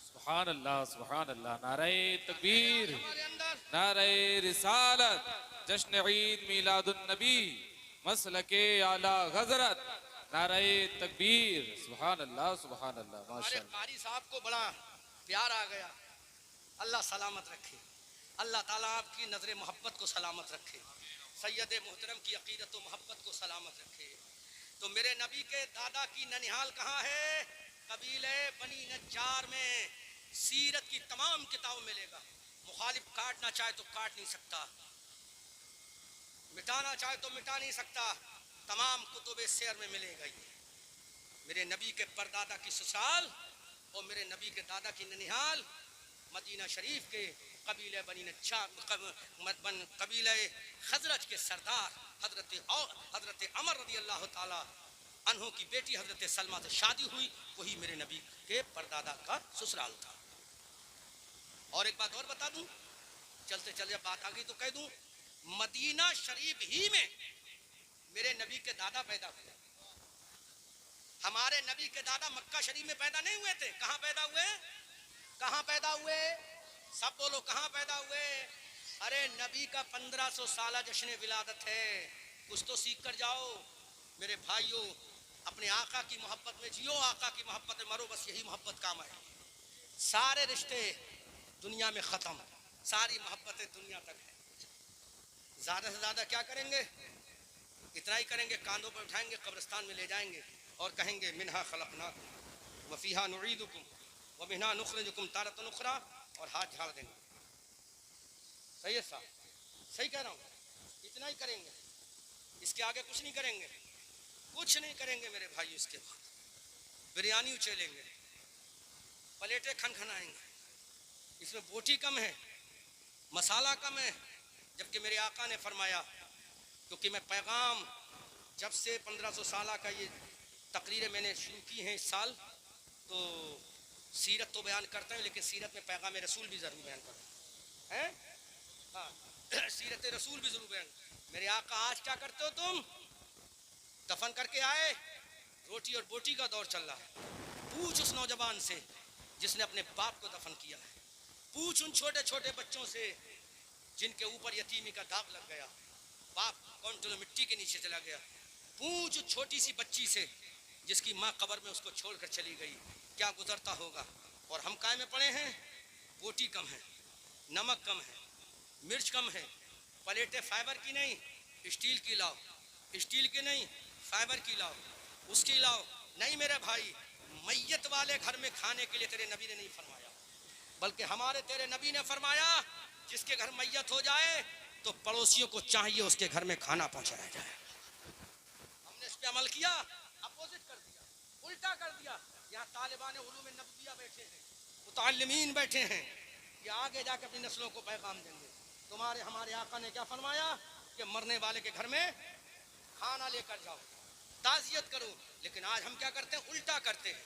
सुभान अल्लाह, सुभान अल्लाह। नारे तकबीर, नारे रिसालत, जश्न ईद मिलादुन नबी, मसलके आला हजरत, नारे तकबीर। सुभान अल्लाह, सुभान अल्लाह। माशाअल्लाह। कारी साहब को बड़ा प्यार आ गया। अल्लाह सलामत रखे, अल्लाह ताला आपकी नजर मोहब्बत को सलामत रखे, सैयद मोहतरम की अकीदत व मोहब्बत को सलामत रखे। तो मेरे नबी के दादा की ननिहाल कहाँ है? कबीले बनी नज्जार में। सीरत की तमाम किताब मिलेगा। मुखालिफ काटना चाहे तो काट नहीं सकता, मिटाना चाहे तो मिटा नहीं सकता, तमाम कुतुब सियर में मिलेगा। ये मेरे नबी के परदादा की ससुराल और मेरे नबी के दादा की ननिहाल मदीना शरीफ के कबीले बनी कबीले खजरज के सरदार हजरत अमर रज़ी अल्लाह ताला अन्हों की बेटी हजरत सलमा से शादी हुई, वही मेरे नबी के परदादा का ससुराल था। और एक बात और बता दूं, चलते चले बात आ गई तो कह दूं, मदीना शरीफ ही में मेरे नबी के दादा पैदा हुए। हमारे नबी के दादा मक्का शरीफ में पैदा नहीं हुए थे। कहां पैदा हुए? कहां पैदा हुए? सब बोलो कहां पैदा हुए? अरे नबी का 1500 साल जश्न विलादत है, कुछ तो सीख कर जाओ मेरे भाइयों। अपने आका की मोहब्बत में जियो, आका की मोहब्बत में मरो, बस यही मोहब्बत काम है। सारे रिश्ते दुनिया में खत्म, सारी मोहब्बतें दुनिया तक है। ज्यादा से ज्यादा क्या करेंगे? इतना ही करेंगे, कांधों पर उठाएंगे, कब्रिस्तान में ले जाएंगे और कहेंगे मिन्हा खलकनाकुम व फीहा नुईदुकुम व मिन्हा नुखरिजुकुम तारतन उखरा, और हाथ झाड़ देंगे। सही है साहब? सही कह रहा हूँ? इतना ही करेंगे, इसके आगे कुछ नहीं करेंगे, कुछ नहीं करेंगे मेरे भाई। इसके बाद बिरयानी उछेलेंगे, प्लेटें खनखनाएंगे, इसमें बोटी कम है, मसाला कम है, जबकि मेरे आका ने फरमाया, क्योंकि मैं पैगाम जब से 1500 साल का ये तकरीरें मैंने शुरू की हैं इस साल, तो सीरत तो बयान करते हैं, लेकिन सीरत में पैगाम रसूल भी ज़रूर बयान करते हैं। हाँ, सीरत रसूल भी ज़रूर बयान। मेरे आका आज क्या करते हो तुम? दफन करके आए, रोटी और बोटी का दौर चल रहा है। पूछ उस नौजवान से जिसने अपने बाप को दफन किया है, पूछ उन छोटे छोटे बच्चों से जिनके ऊपर यतीमी का दाग लग गया, बाप कौंटल मिट्टी के नीचे चला गया। पूछ उस छोटी सी बच्ची से जिसकी माँ कब्र में उसको छोड़कर चली गई, क्या गुजरता होगा। और हम काय में पड़े हैं? बोटी कम है, नमक कम है, मिर्च कम है, प्लेटें फाइबर की नहीं स्टील की लाओ, स्टील की नहीं फाइबर की लाओ, उसकी लाओ। नहीं मेरे भाई, मैयत वाले घर में खाने के लिए तेरे नबी ने नहीं फरमाया, बल्कि हमारे तेरे नबी ने फरमाया जिसके घर मैयत हो जाए तो पड़ोसियों को चाहिए उसके घर में खाना पहुंचाया जाए। हमने इस पे अमल किया, अपोजिट कर दिया, उल्टा कर दिया। यहाँ तालिबान उलूम नबविया बैठे हैं, मुताल्लिमीन बैठे हैं, ये आगे जाके अपनी नस्लों को पैगाम देंगे। तुम्हारे हमारे आका ने क्या फरमाया कि मरने वाले के घर में खाना लेकर जाओ, ताज़ियत करो। लेकिन आज हम क्या करते हैं? उल्टा करते हैं,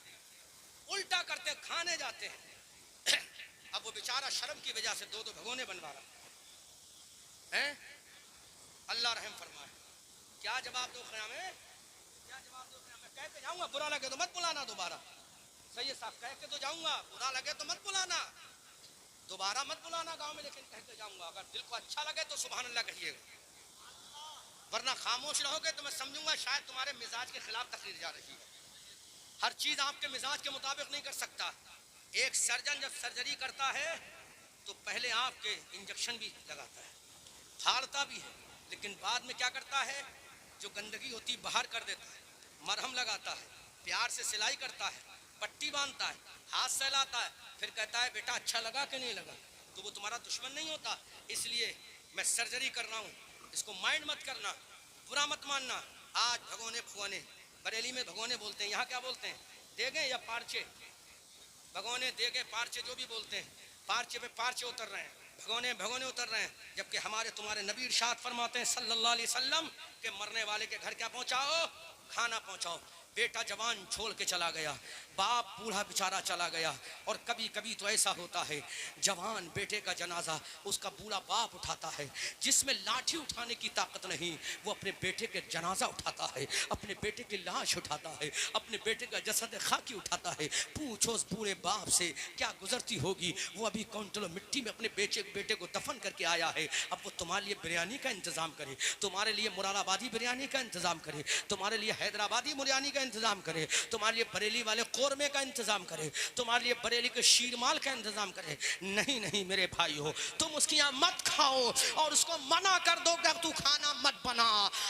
उल्टा करते हैं, खाने जाते हैं। अब वो बेचारा शर्म की वजह से दो दो भगोने बनवा रहा है। अल्लाह रहम फरमाए। क्या जवाब दो क़याम में? क्या जवाब दो क़याम में? कह के जाऊंगा, बुरा लगे तो मत बुलाना दोबारा। सही है साहब, कह के तो जाऊंगा, बुरा लगे तो मत बुलाना, दोबारा मत बुलाना गांव में, लेकिन कह के जाऊंगा। अगर दिल को अच्छा लगे तो सुभान अल्लाह कहिएगा, वरना खामोश रहोगे तो मैं समझूंगा शायद तुम्हारे मिजाज के खिलाफ तकरीर जा रही है। हर चीज आपके मिजाज के मुताबिक नहीं कर सकता। एक सर्जन जब सर्जरी करता है तो पहले आपके इंजेक्शन भी लगाता है, फाड़ता भी है, लेकिन बाद में क्या करता है? जो गंदगी होती बाहर कर देता है, मरहम लगाता है, प्यार से सिलाई करता है, पट्टी बांधता है, हाथ सहलाता है, फिर कहता है बेटा अच्छा लगा कि नहीं लगा। तो वो तुम्हारा दुश्मन नहीं होता। इसलिए मैं सर्जरी कर रहा हूँ, इसको माइंड मत करना, बुरा मत मानना। आज भगोने फुआने, बरेली में भगोने बोलते हैं, यहाँ क्या बोलते हैं? देगे या पार्चे? भगोने, देगे, पार्चे, जो भी बोलते हैं, पार्चे पे पार्चे उतर रहे हैं, भगोने भगोने उतर रहे हैं। जबकि हमारे तुम्हारे नबी इरशाद फरमाते हैं सल्लल्लाहु अलैहि वसल्लम के मरने वाले के घर क्या पहुंचाओ? खाना पहुंचाओ। बेटा जवान छोड़ के चला गया, बाप बूढ़ा बेचारा चला गया। और कभी कभी तो ऐसा होता है जवान बेटे का जनाजा उसका बूढ़ा बाप उठाता है, जिसमें लाठी उठाने की ताकत नहीं, वो अपने बेटे के जनाजा उठाता है, अपने बेटे की लाश उठाता है, अपने बेटे का जसद खाकी उठाता है। पूछो उस बूढ़े बाप से क्या गुजरती होगी। वो अभी काउंटलों मिट्टी में अपने बेटे को दफन करके आया है। अब वो तुम्हारे लिए बिरयानी का इंतजाम करे, तुम्हारे लिए मुरादाबादी बिरयानी का इंतजाम करे, तुम्हारे लिए हैदराबादी बिरयानी का इंतजाम करे, तुम्हारे लिए बरेली वाले कोरमे का इंतजाम करे, तुम्हारे लिए बरेली के शीरमाल का इंतजाम करे। नहीं नहीं मेरे भाई हो, तुम उसकी यहाँ मत खाओ और उसको मना कर दो कि तू खाना मत बना,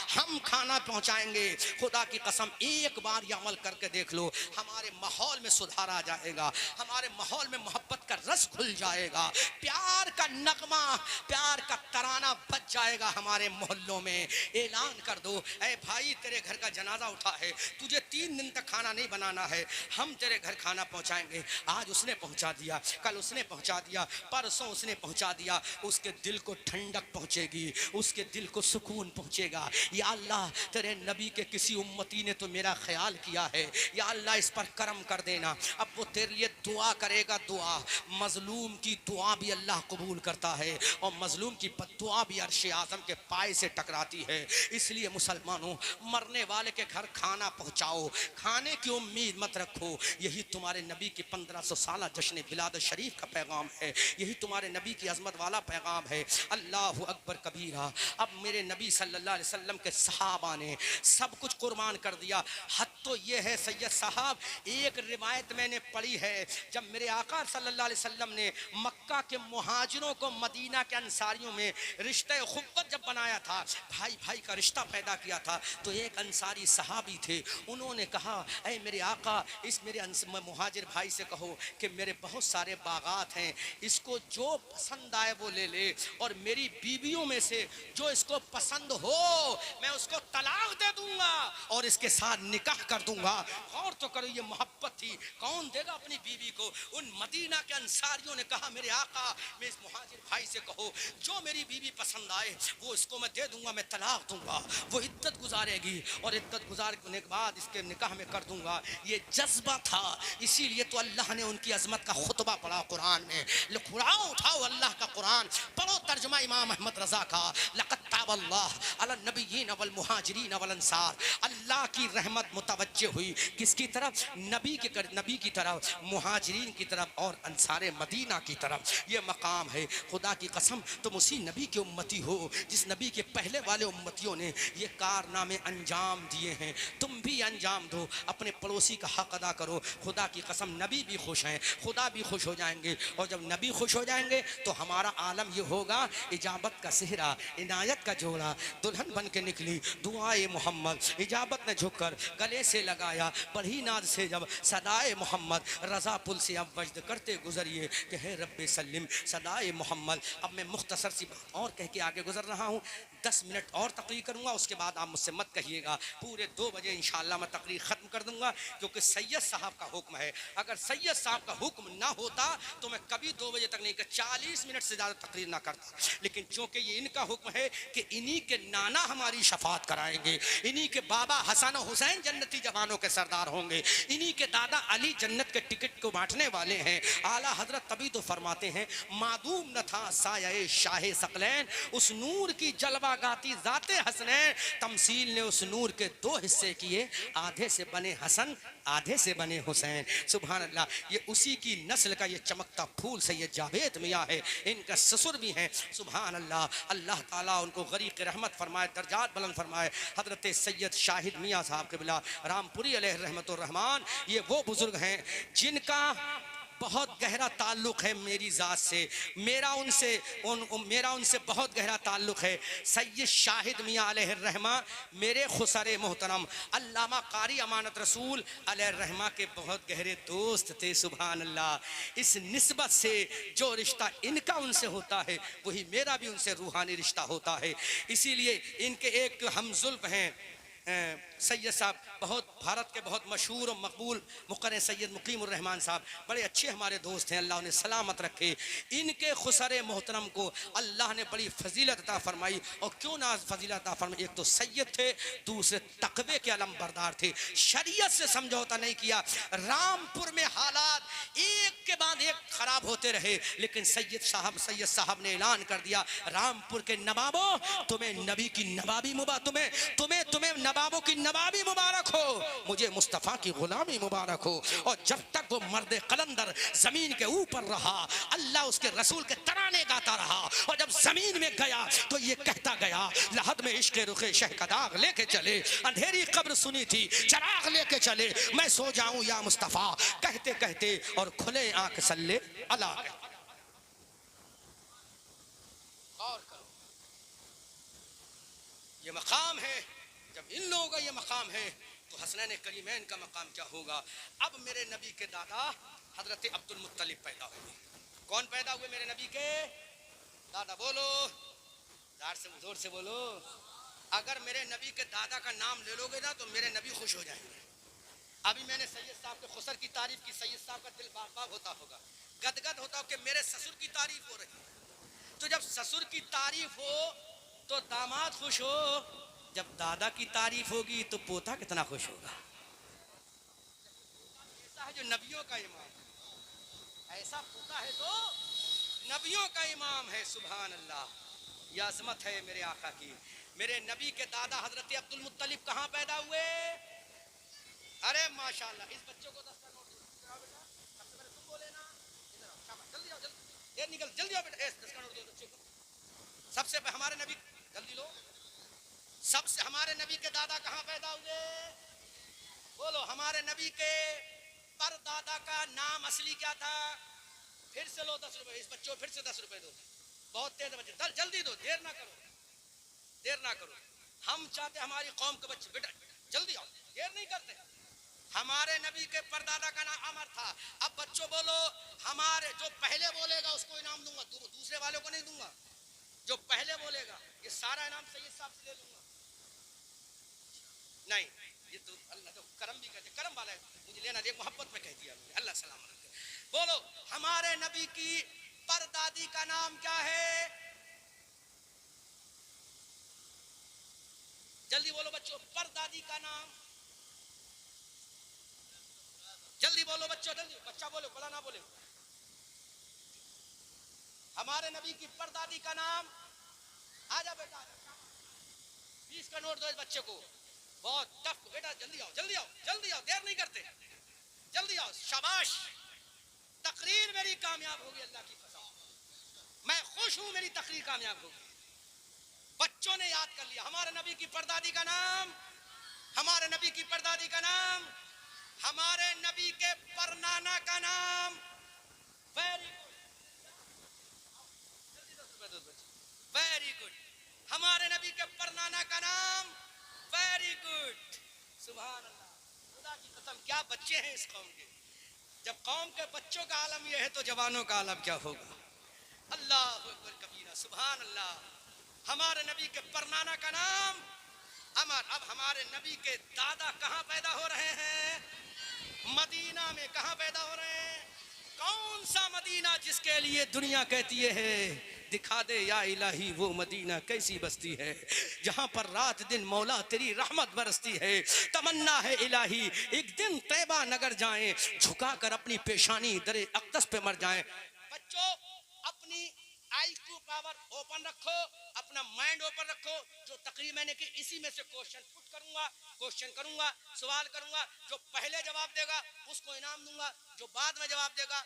हम खाना पहुंचाएंगे। खुदा की कसम एक बार ये अमल करके देख लो, हमारे माहौल में सुधार आ जाएगा, हमारे माहौल में मोहब्बत का रस खुल जाएगा, प्यार का का नगमा, प्यार का तराना बज जाएगा हमारे मोहल्लों में। ऐलान कर दो, ऐ भाई तेरे घर का जनाजा उठा है, तुझे 3 दिन तक खाना नहीं बनाना है, हम तेरे घर खाना पहुंचाएंगे। आज उसने पहुंचा दिया, कल उसने पहुंचा दिया, परसों उसने पहुंचा दिया, उसके दिल को ठंडक पहुंचेगी, उसके दिल को सुकून पहुंचेगा। या अल्लाह तेरे नबी के किसी उम्मती ने तो मेरा ख्याल किया है, या अल्लाह इस पर करम कर देना। अब वो तेरे लिए दुआ करेगा, दुआ मजलूम की दुआ भी अल्लाह कबूल करता है और मजलूम की बद्दुआ भी अर्श आज़म के पाए से टकराती है। इसलिए मुसलमानों, मरने वाले के घर खाना पहुंचाओ, खाने की उम्मीद मत रखो। यही तुम्हारे नबी की 1500 साल जश्न बिलाद शरीफ का पैगाम है, यही तुम्हारे नबी की अजमत वाला पैगाम है। अल्लाह अकबर कबीरा। अब मेरे नबी सल्लल्लाहु अलैहि वसल्लम के सहाबा ने सब कुछ कुर्बान कर दिया। हद तो ये है सैयद साहब, एक रिवायत मैंने पढ़ी है, जब मेरे आका सल्लल्लाहु अलैहि वसल्लम ने मक्का के मुहाजिरों को मदीना के अंसारियों में रिश्ते खुब्बत जब बनाया था, भाई भाई का रिश्ता पैदा किया था, तो एक अंसारी सहाबी थे, उन्होंने कहा, ऐ मेरे आका, इस मेरे मुहाजिर भाई से कहो कि मेरे बहुत सारे बागात हैं, इसको जो पसंद आए वो ले ले, और मेरी बीवियों में से जो इसको पसंद हो मैं उसको तलाक दे दूंगा और इसके साथ निकाह कर दूंगा। और तो करो, ये मोहब्बत थी, कौन देगा अपनी बीवी को। उन मदीना के अंसारियों ने कहा, मेरे आका, मैं इस मुहाजिर भाई से कहो जो मेरी बीवी पसंद आए वो इसको मैं दे दूंगा, मैं तलाक दूंगा, वो इद्दत गुजारेगी और इद्दत गुजारने के बाद इसके निकाह में कर दूंगा। ये जज्बा था, इसीलिए तो अल्लाह ने उनकी अजमत का खुतबा पढ़ा कुरान में। लिखुराओ, उठाओ अल्लाह का कुरान, पढ़ो तर्जुमा इमाम अहमद रजा का, लक़द ताबल्लाह अला नबिय्यीन वल मुहाजिरीन वल अंसार। अल्लाह की रहमत मुतवज्जे हुई किसकी तरफ? नबी की तरफ, मुहाजिरीन की तरफ और अंसारे मदीना की तरफ। ये मकाम है। खुदा की कसम, तुम उसी नबी के उम्मती हो जिस नबी के पहले वाले उम्मतियों ने ये कारनामे अंजाम दिए हैं। तुम भी अंजाम दो, अपने पड़ोसी का हक अदा करो। खुदा की कसम, नबी भी खुश हैं, खुदा भी खुश हो जाएंगे, और जब नबी खुश हो जाएंगे तो हमारा आलम ये होगा, इजाबत का सेहरा, इनायत का जोड़ा, दुल्हन बन के निकली दुआए मोहम्मद, इजाबत ने झुककर गले से लगाया, बढ़ी नाद से जब सदाए मोहम्मद, रजा पुल से अब वजद करते गुजरिए कि है रब्बे सल्लिम सदाए मोहम्मद। अब मैं मुख्तसर सी बात और कह के आगे गुजर रहा हूँ, 10 मिनट और तकरीर करूँगा, उसके बाद आप मुझसे मत कहिएगा, पूरे 2 बजे इंशाअल्लाह मैं तकरीर ख़त्म कर दूँगा, क्योंकि सैयद साहब का हुक्म है। अगर सैयद साहब का हुक्म ना होता तो मैं कभी 2 बजे तक नहीं, 40 मिनट से ज़्यादा तकरीर ना करता, लेकिन चूँकि ये इनका हुक्म है कि इन्हीं के नाना हमारी शफात कराएंगे, इन्हीं के बाबा हसन हुसैन जन्नती जवानों के सरदार होंगे, इन्हीं के दादा अली जन्नत के टिकट को बांटने वाले हैं। आला हजरत तभी तो फरमाते हैं, मादूम न था साये शाहे सकलैन, उस नूर की जलवा गाती जाते हसनैन, तमसील ने उस नूर के 2 हिस्से किए, आधे से बने हसन, आधे से बने हुसैन। सुभान अल्लाह, ये उसी की नस्ल का ये चमकता फूल सैयद जावेद मियाँ है, इनका ससुर भी हैं। सुभान अल्लाह, अल्लाह ताला उनको गरीक रहमत फरमाए, दर्जात बुलंद फरमाए। हजरत सैयद शाहिद मियाँ साहब के बिला रामपुरी अलैहि रहमतुर रहमान, ये वो बुजुर्ग हैं जिनका बहुत गहरा ताल्लुक़ है मेरी ज़ात से, मेरा उनसे बहुत गहरा ताल्लुक़ है। सैयद शाहिद मियाँ अलैहि रहमा मेरे खुसरे मोहतरम अल्लामा कारी अमानत रसूल अलैहि रहमा के बहुत गहरे दोस्त थे। सुभान अल्लाह, इस निस्बत से जो रिश्ता इनका उनसे होता है वही मेरा भी उनसे रूहानी रिश्ता होता है। इसीलिए इनके एक हमजुल्फ हैं सैयद साहब, बहुत भारत के बहुत मशहूर और मकबूल मुक़र्रिर सैयद मुकीमुर रहमान साहब, बड़े अच्छे हमारे दोस्त हैं, अल्लाह उन्हें सलामत रखे। इनके खुसरे मोहतरम को अल्लाह ने बड़ी फजीलत अता फरमाई, और क्यों ना फजीलत अता फरमाई, एक तो सैयद थे, दूसरे तकवे के अलम बरदार थे, शरीयत से समझौता नहीं किया। रामपुर में हालात एक के बाद एक खराब होते रहे, लेकिन सैयद साहब ने ऐलान कर दिया, रामपुर के नवाबों, तुम्हें नबी की नवाबी तुम्हें नवाबों की नवाबी मुबारक हो, मुझे मुस्तफ़ा की गुलामी मुबारक हो। और जब तक वो मर्द कलंदर जमीन के ऊपर रहा, अल्लाह उसके रसूल के तराने गाता रहा, और जब जमीन में गया तो ये कहता गया, लहद में इश्क़ रुखे शह का दाग लेके चले, अंधेरी कब्र सुनी थी चराग लेके चले, मैं सो जाऊं या मुस्तफ़ा, कहते कहते और खुले आंख सल्ले अला। और करो, ये मकाम है, जब इन लोगों का ये मकाम है तो हसनैन करीमैन का मकाम क्या होगा। अब मेरे नबी के दादा हजरत अब्दुल मुत्तलिब पैदा हुए। कौन पैदा हुए मेरे नबी के? दादा बोलो, जोर से बोलो। अगर मेरे नबी के दादा का नाम ले लोगे ना तो मेरे नबी खुश हो जाएंगे। अभी मैंने सैयद साहब के खुसर की तारीफ की, सैयद साहब का दिल बाग बाग होता होगा, गदगद होता हो कि मेरे ससुर की तारीफ हो रही है। तो जब ससुर की तारीफ हो तो दामाद खुश हो, जब दादा की तारीफ होगी तो पोता कितना खुश होगा। ऐसा है जो नबियों का इमाम, ऐसा पोता है तो नबियों का इमाम है। सुभान अल्लाह, यह अजमत है मेरे आका की। मेरे नबी के दादा हजरत अब्दुल मुत्तलिब कहाँ पैदा हुए? अरे माशाल्लाह, इस बच्चों को 10 का नोट दो बेटा, सबसे पहले तुम बोले ना, इधर आओ, शाबाश, जल्दी आओ, जल्दी देर निकल, जल्दी आओ बेटा, 10 का नोट दो बच्चों को। सबसे पहले हमारे नबी, जल्दी लो, सबसे हमारे नबी के दादा कहाँ पैदा हुए? बोलो, हमारे नबी के परदादा का नाम असली क्या था? फिर से लो 10 रुपए, इस बच्चों फिर से 10 रुपए दो, बहुत तेज बच्चे, जल्दी दो, देर ना करो, देर ना करो। हम चाहते हमारी कौम के बच्चे, बेटा जल्दी आओ, देर नहीं करते। हमारे नबी के परदादा का नाम अमर था। अब बच्चों बोलो, हमारे जो पहले बोलेगा उसको इनाम दूंगा, दूसरे वालों को नहीं दूंगा। जो पहले बोलेगा ये सारा इनाम सैयद साहब से ले लूंगा। नहीं, ये तो अल्लाह तो करम भी करते, करम वाला है, मुझे लेना दे, मोहब्बत में कह दिया, अल्लाह सलाम रखे। बोलो, हमारे नबी की परदादी का नाम क्या है? जल्दी बोलो बच्चों, परदादी का नाम जल्दी बोलो बच्चों, जल्दी, बच्चा बोलो, बड़ा ना बोले। हमारे नबी की परदादी का नाम, आजा बेटा, 20 का नोट दो इस बच्चे को, बहुत टफ बेटा, जल्दी आओ, जल्दी आओ, जल्दी आओ, देर नहीं करते, जल्दी आओ, शाबाश। तकरीर मेरी कामयाब होगी, अल्लाह की कसम, मैं खुश हूं, मेरी तकरीर कामयाब होगी। बच्चों ने याद कर लिया हमारे नबी की परदादी का नाम, हमारे नबी की परदादी का नाम, हमारे नबी के परनाना का नाम। Very good, very good. हमारे नबी के परनाना का नाम, वेरी गुड, सुभान अल्लाह। खुदा की कसम, क्या बच्चे हैं इस कौम के। जब कौम के बच्चों का आलम यह है तो जवानों का आलम क्या होगा। अल्लाह अकबर कबीरा, सुभान अल्लाह। हमारे नबी के परनाना का नाम अमर। अब हमारे नबी के दादा कहाँ पैदा हो रहे हैं? मदीना में। कहाँ पैदा हो रहे हैं? कौन सा मदीना जिसके लिए दुनिया कहती है दिखा दे या इलाही वो मदीना कैसी बस्ती है जहां पर रात दिन मौला तेरी रहमत बरसती है। तमन्ना है इलाही एक दिन तैबा नगर जाएं, झुकाकर अपनी पेशानी दरे अक्दस पे मर जाएं। बच्चों, अपनी आईक्यू पावर ओपन रखो, अपना माइंड ओपन रखो। जो तकरीर मैंने की इसी में से क्वेश्चन पुट करूंगा, क्वेश्चन करूंगा, सवाल करूंगा। जो पहले जवाब देगा उसको इनाम दूंगा, जो बाद में जवाब देगा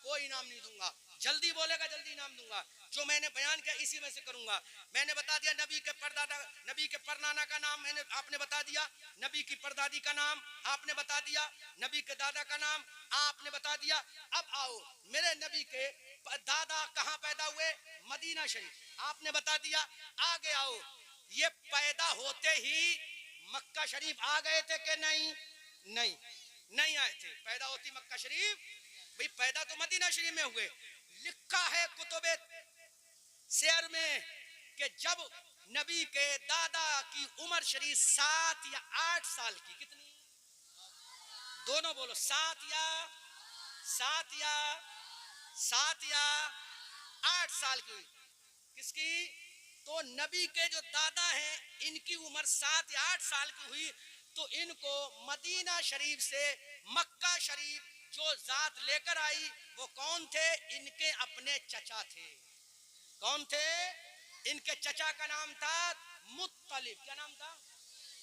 कोई इनाम नहीं दूंगा। जल्दी बोलेगा जल्दी इनाम दूंगा। जो मैंने बयान किया इसी में से करूंगा। मैंने बता दिया नबी के परदादा, नबी के परनाना का नाम मैंने आपने बता दिया, नबी की परदादी का नाम आपने बता दिया, नबी के दादा का नाम आपने बता दिया। अब आओ, मेरे नबी के दादा कहाँ पैदा हुए? मदीना शरीफ, आपने बता दिया। आगे आओ, ये पैदा होते ही मक्का शरीफ आ गए थे कि नहीं? नहीं, नहीं आए थे। पैदा होती मक्का शरीफ, भाई पैदा तो मदीना शरीफ में हुए। लिखा है कुतुबे शेर में कि जब नबी के दादा की उम्र शरीफ 7 या 8 साल की, कितनी? दोनों बोलो, 7 या 8 साल की हुई। किसकी? तो नबी के जो दादा हैं इनकी उम्र 7 या 8 साल की हुई तो इनको मदीना शरीफ से मक्का शरीफ जो जात लेकर आई वो कौन थे? इनके अपने चचा थे। कौन थे? इनके चचा का नाम था मुत्तलिब। क्या नाम था?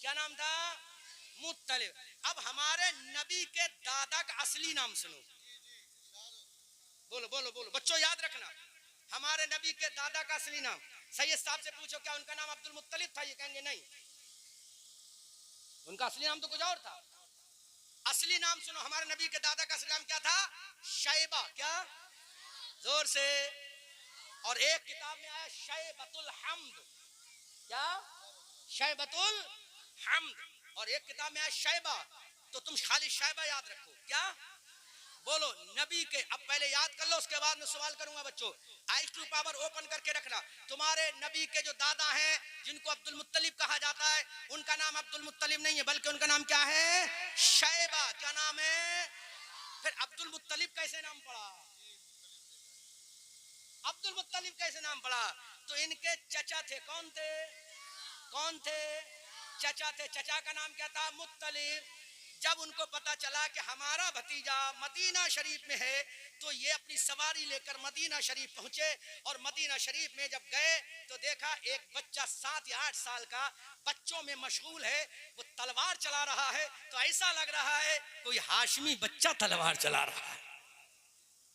क्या नाम था? मुत्तलिब। अब हमारे नबी के दादा का असली नाम सुनो, बोलो बोलो बोलो बच्चों, याद रखना। हमारे नबी के दादा का असली नाम, सैयद साहब से पूछो क्या उनका नाम अब्दुल मुत्तलिब था? ये कहेंगे नहीं, उनका असली नाम तो कुछ और था। असली नाम सुनो, हमारे नबी के दादा का असली नाम क्या था? शैबा। क्या? जोर से। और एक किताब में आया शैबतुल हम्द। क्या? शैबतुल हम्द। और एक किताब में आया शैबा। तो तुम खाली शैबा याद रखो। क्या? बोलो नबी के, अब पहले याद कर लो, उसके बाद मैं सवाल करूंगा बच्चों। IQ पावर ओपन करके रखना। तुम्हारे नबी के जो दादा हैं जिनको अब्दुल मुत्तलिब कहा जाता है, उनका नाम अब्दुल मुत्तलिब नहीं है, बल्कि उनका नाम क्या है? शैबा। क्या नाम है? फिर अब्दुल मुत्तलिब कैसे नाम पड़ा? अब्दुल मुत्तलिब कैसे नाम पड़ा? तो इनके चचा थे, कौन थे? कौन थे? चचा थे। चचा का नाम क्या था? मुत्तलिब। जब उनको पता चला कि हमारा भतीजा मदीना शरीफ में है, तो ये अपनी सवारी लेकर मदीना शरीफ पहुंचे। और मदीना शरीफ में जब गए तो देखा एक बच्चा 7 या 8 साल का बच्चों में मशगूल है, वो तलवार चला रहा है। तो ऐसा लग रहा है कोई हाशमी बच्चा तलवार चला रहा है।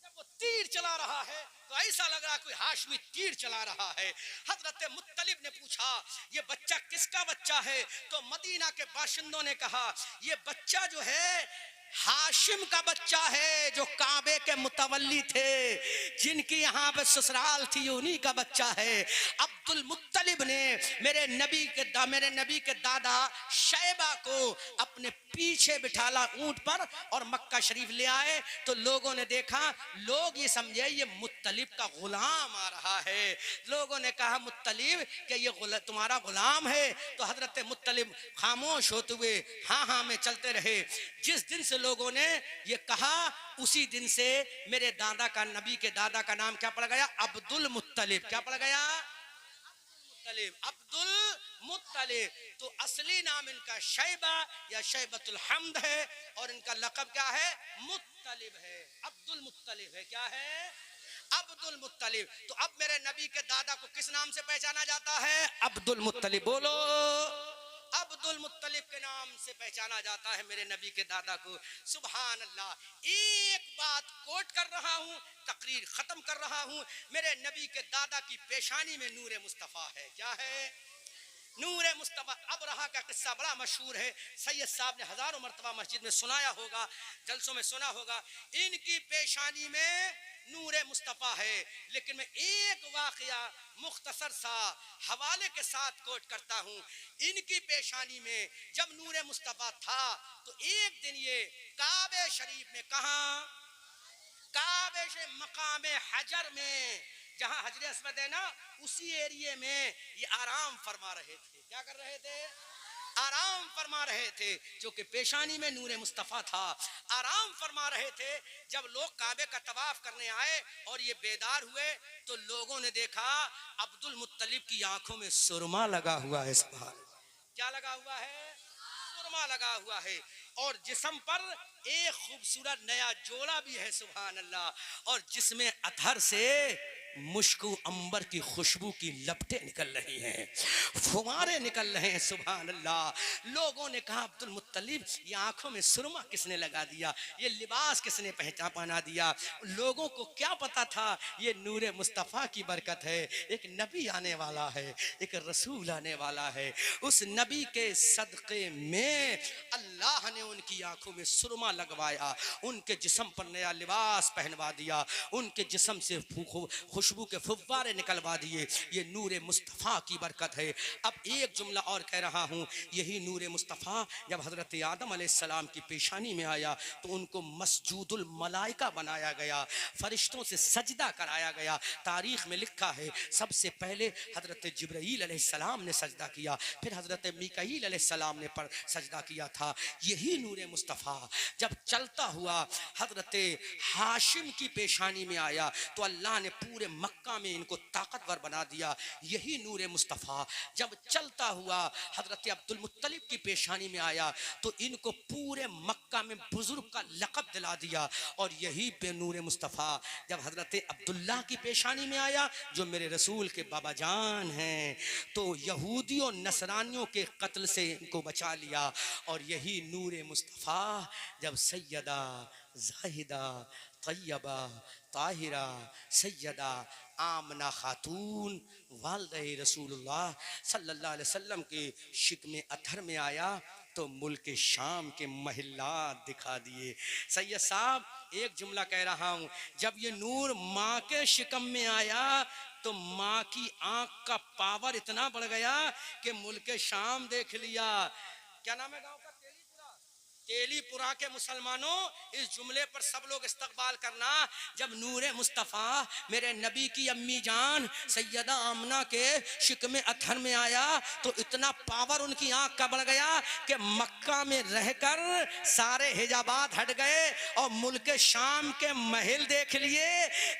जब वो तीर चला रहा है तो ऐसा लग रहा कोई हाशमी तीर चला रहा है। हजरत मुत्तलिब ने पूछा ये बच्चा किसका बच्चा है? तो मदीना के बाशिंदों ने कहा ये बच्चा जो है हाशिम का बच्चा है, जो काबे के मुतवल्ली थे, जिनकी यहाँ पे ससुराल थी, उन्हीं का बच्चा है। अब्दुल मुत्तलिब ने मेरे नबी के दादा शैबा को अपने पीछे बिठाला ऊंट पर और मक्का शरीफ ले आए। तो लोगों ने देखा, लोग ये समझे ये मुत्तलिब का गुलाम आ रहा है। लोगों ने कहा मुत्तलिब कि ये तुम्हारा गुलाम है? तो हजरत मुत्तलिब खामोश होते हुए हाँ हाँ में चलते रहे। जिस दिन से लोगों ने ये कहा, उसी दिन से मेरे दादा का, नबी के दादा का नाम क्या पड़ गया? अब्दुल मुत्तलिब। क्या पड़ गया? अब्दुल मुत्तलिब। तो असली नाम इनका शैबा या शैबतुल हम्द है, और इनका लक़ब क्या है? मुत्तलिब है, अब्दुल मुत्तलिब है। क्या है? अब्दुल मुत्तलिब। तो अब मेरे नबी के दादा को किस नाम से पहचाना जाता है? अब्दुल मुत्तलिब। बोलो, अब्दुल मुत्तलिब के नाम से पहचाना जाता है मेरे नबी के दादा को। सुभान अल्लाह। एक बात कोट कर रहा हूं, तकरीर खत्म कर रहा हूं। मेरे नबी के दादा की पेशानी में नूरे मुस्तफा है। क्या है? नूरे मुस्तफा। अब रहा का किस्सा बड़ा मशहूर है, सैयद साहब ने हजारों मर्तबा मस्जिद में सुनाया होगा, जलसों में सुना होगा। इनकी पेशानी में नूरे मुस्तफा है। लेकिन मैं एक वाकया मुख्तसर सा हवाले के साथ कोट करता हूं। इनकी पेशानी में जब नूरे मुस्तफा था तो एक दिन ये काबे शरीफ में, कहां? काबे से मकामे हजर में, जहां हजर अस्वद है ना, उसी एरिया में ये आराम फरमा रहे थे। क्या कर रहे थे? आराम फरमा रहे थे, जो कि पेशानी में नूरे मुस्तफा था। आराम फरमा रहे थे। जब लोग काबे का तवाफ करने आए और ये बेदार हुए, तो लोगों ने देखा अब्दुल मुत्तलिब की आंखों में सुरमा लगा हुआ है। क्या लगा हुआ है? सुरमा लगा हुआ है। और जिस्म पर एक खूबसूरत नया जोड़ा भी है। सुभान अल्लाह। और जिसमें अधर से मुश्क अंबर की खुशबू की लपटें निकल रही हैं, फुवारे निकल रहे हैं। सुभान अल्लाह। लोगों ने कहा अब्दुल मुत्तलिब ये आंखों में सुरमा किसने लगा दिया? ये लिबास किसने पहना दिया? लोगों को क्या पता था ये नूरे मुस्तफ़ा की बरकत है। एक नबी आने वाला है, एक रसूल आने वाला है। उस नबी के सदक़े में अल्लाह ने उनकी आंखों में सुरमा लगवाया, उनके जिस्म पर नया लिबास पहनवा दिया, उनके जिस्म से खुशबू के फुव्वारे निकलवा दिए। ये नूरे मुस्तफ़ा की बरकत है। अब एक जुमला और कह रहा हूँ। यही नूरे मुस्तफ़ा जब हज़रत आदम अलैहिस्सलाम की पेशानी में आया तो उनको मस्जूदुल मलाइका बनाया गया, फरिश्तों से सजदा कराया गया। तारीख़ में लिखा है सबसे पहले हज़रत जिब्राईल अलैहिस्सलाम ने सजदा किया, फिर हज़रत मीकाईल अलैहिस्सलाम ने पर सजदा किया था। यही नूरे मुस्तफ़ा जब चलता हुआ हज़रत हाशिम की पेशानी में आया तो अल्लाह ने पूरे मक्का में इनको ताकतवर बना दिया। यही नूरे मुस्तफ़ा जब चलता हुआ हज़रत अब्दुल मुत्तलिब की पेशानी में आया तो इनको पूरे मक्का में बुजुर्ग का लक़ब दिला दिया। और यही पे नूरे मुस्तफ़ा जब हज़रत अब्दुल्ला की पेशानी में आया जो मेरे रसूल के बाबा जान हैं, तो यहूदियों नसरानियों के कत्ल से इनको बचा लिया। और यही नूरे मुस्तफ़ा जब सैयदा ज़ाहिदा तैयबा ताहिरा सैयदा आमना खातून वालिदा रसूलुल्लाह सल्लल्लाहु अलैहि वसल्लम के शिकमे अथर में आया तो मुल्क शाम के महल्लात दिखा दिए। सैयद साहब एक जुमला कह रहा हूँ, जब ये नूर माँ के शिकम में आया तो माँ की आंख का पावर इतना बढ़ गया कि मुल्क शाम देख लिया। क्या नाम है गांव का? तेलीपुरा। तेलीपुरा के मुसलमानों, इस जुमले पर सब लोग इस्तकबाल करना। जब नूरे मुस्तफ़ा मेरे नबी की अम्मी जान सैयदा आमना के शिकमे अथर में आया तो इतना पावर उनकी आंख का बढ़ गया कि मक्का में रहकर सारे हिजाबात हट गए और मुल्क शाम के महल देख लिए।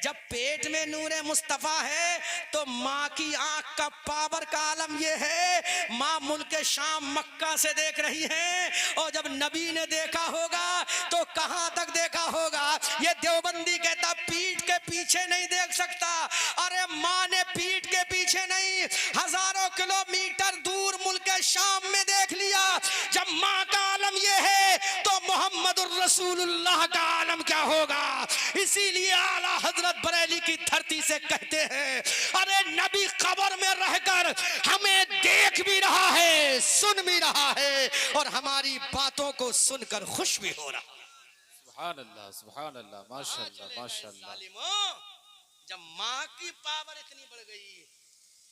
जब पेट में नूरे मुस्तफ़ा है तो माँ की आंख का पावर का आलम यह है, माँ मुल्क शाम मक्का से देख रही है। और जब नबी ने देखा होगा तो कहां तक देखा होगा? ये देवबंदी कहता पीठ के पीछे नहीं देख सकता। अरे माँ ने पीठ के पीछे नहीं, हजारों किलोमीटर दूर मुल्क शाम में देख लिया। जब माँ का आलम ये है तो मोहम्मदुर रसूलुल्लाह का आलम क्या होगा? इसीलिए आला हजरत बरेली की धरती से कहते हैं, अरे नबी कब्र में रहकर हमें देख भी रहा है, सुन भी रहा है और हमारी बातों को सुनकर खुश भी हो रहा। सुभान अल्लाह, माशाअल्लाह, माशाअल्लाह। जब माँ की पावर इतनी बढ़ गई,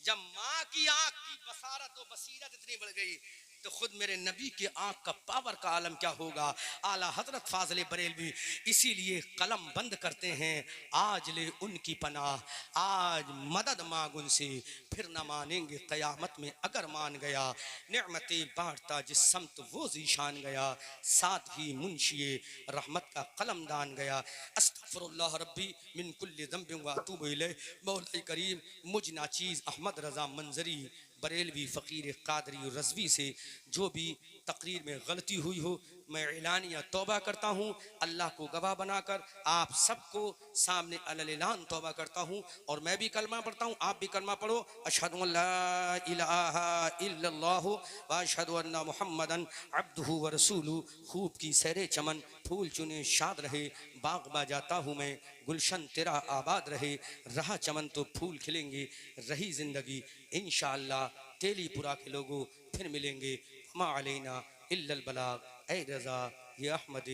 जब माँ की आंख की बसारत और बसीरत इतनी बढ़ गई तो खुद मेरे नबी के आंख का पावर का आलम क्या होगा? आला हजरत फाज़िल बरेलवी इसीलिए कलम बंद करते हैं, आज ले उनकी पनाह, आज मदद मांग उनसे, फिर न मानेंगे क़यामत में अगर मान गया। नेमतें बांटता जिस समत वो ज़ीशान गया, साथ ही मुंशिए रहमत का कलम दान गया। अस्तग़फिरुल्लाह रब्बी मिन कुल्लि ज़ंबिन व अतूबु इलैह। मौला करीम मुझ नाचीज़ अहमद रज़ा मंजरी बरेलवी फ़कीर कादरी रज़वी से जो भी तकरीर में गलती हुई हो मैं ऐलानिया तौबा करता हूँ। अल्लाह को गवाह बनाकर आप सबको सामने अलैलान तौबा करता हूँ और मैं भी कलमा पढ़ता हूँ, आप भी कलमा पढ़ो। अशहदु अल्ला इलाहा इल्लल्लाह व अशहदु अन्ना मुहम्मदन अब्दुहु व रसूलुहु। खूब की सैरे चमन, फूल चुने शाद रहे, बाग बा जाता हूँ मैं, गुलशन तेरा आबाद रहे। रहा चमन तो फूल खिलेंगे, रही जिंदगी इंशाअल्लाह। तेलीपुरा के लोगों फिर मिलेंगे। मा अलैना इल्लल बलाग। ऐ रज़ा ये अहमद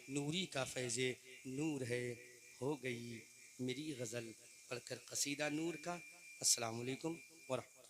नूरी का फैज़े नूर है। हो गई मेरी गज़ल पढ़कर कसीदा नूर का। अस्सलामु अलैकुम व रहमतुल्लाह।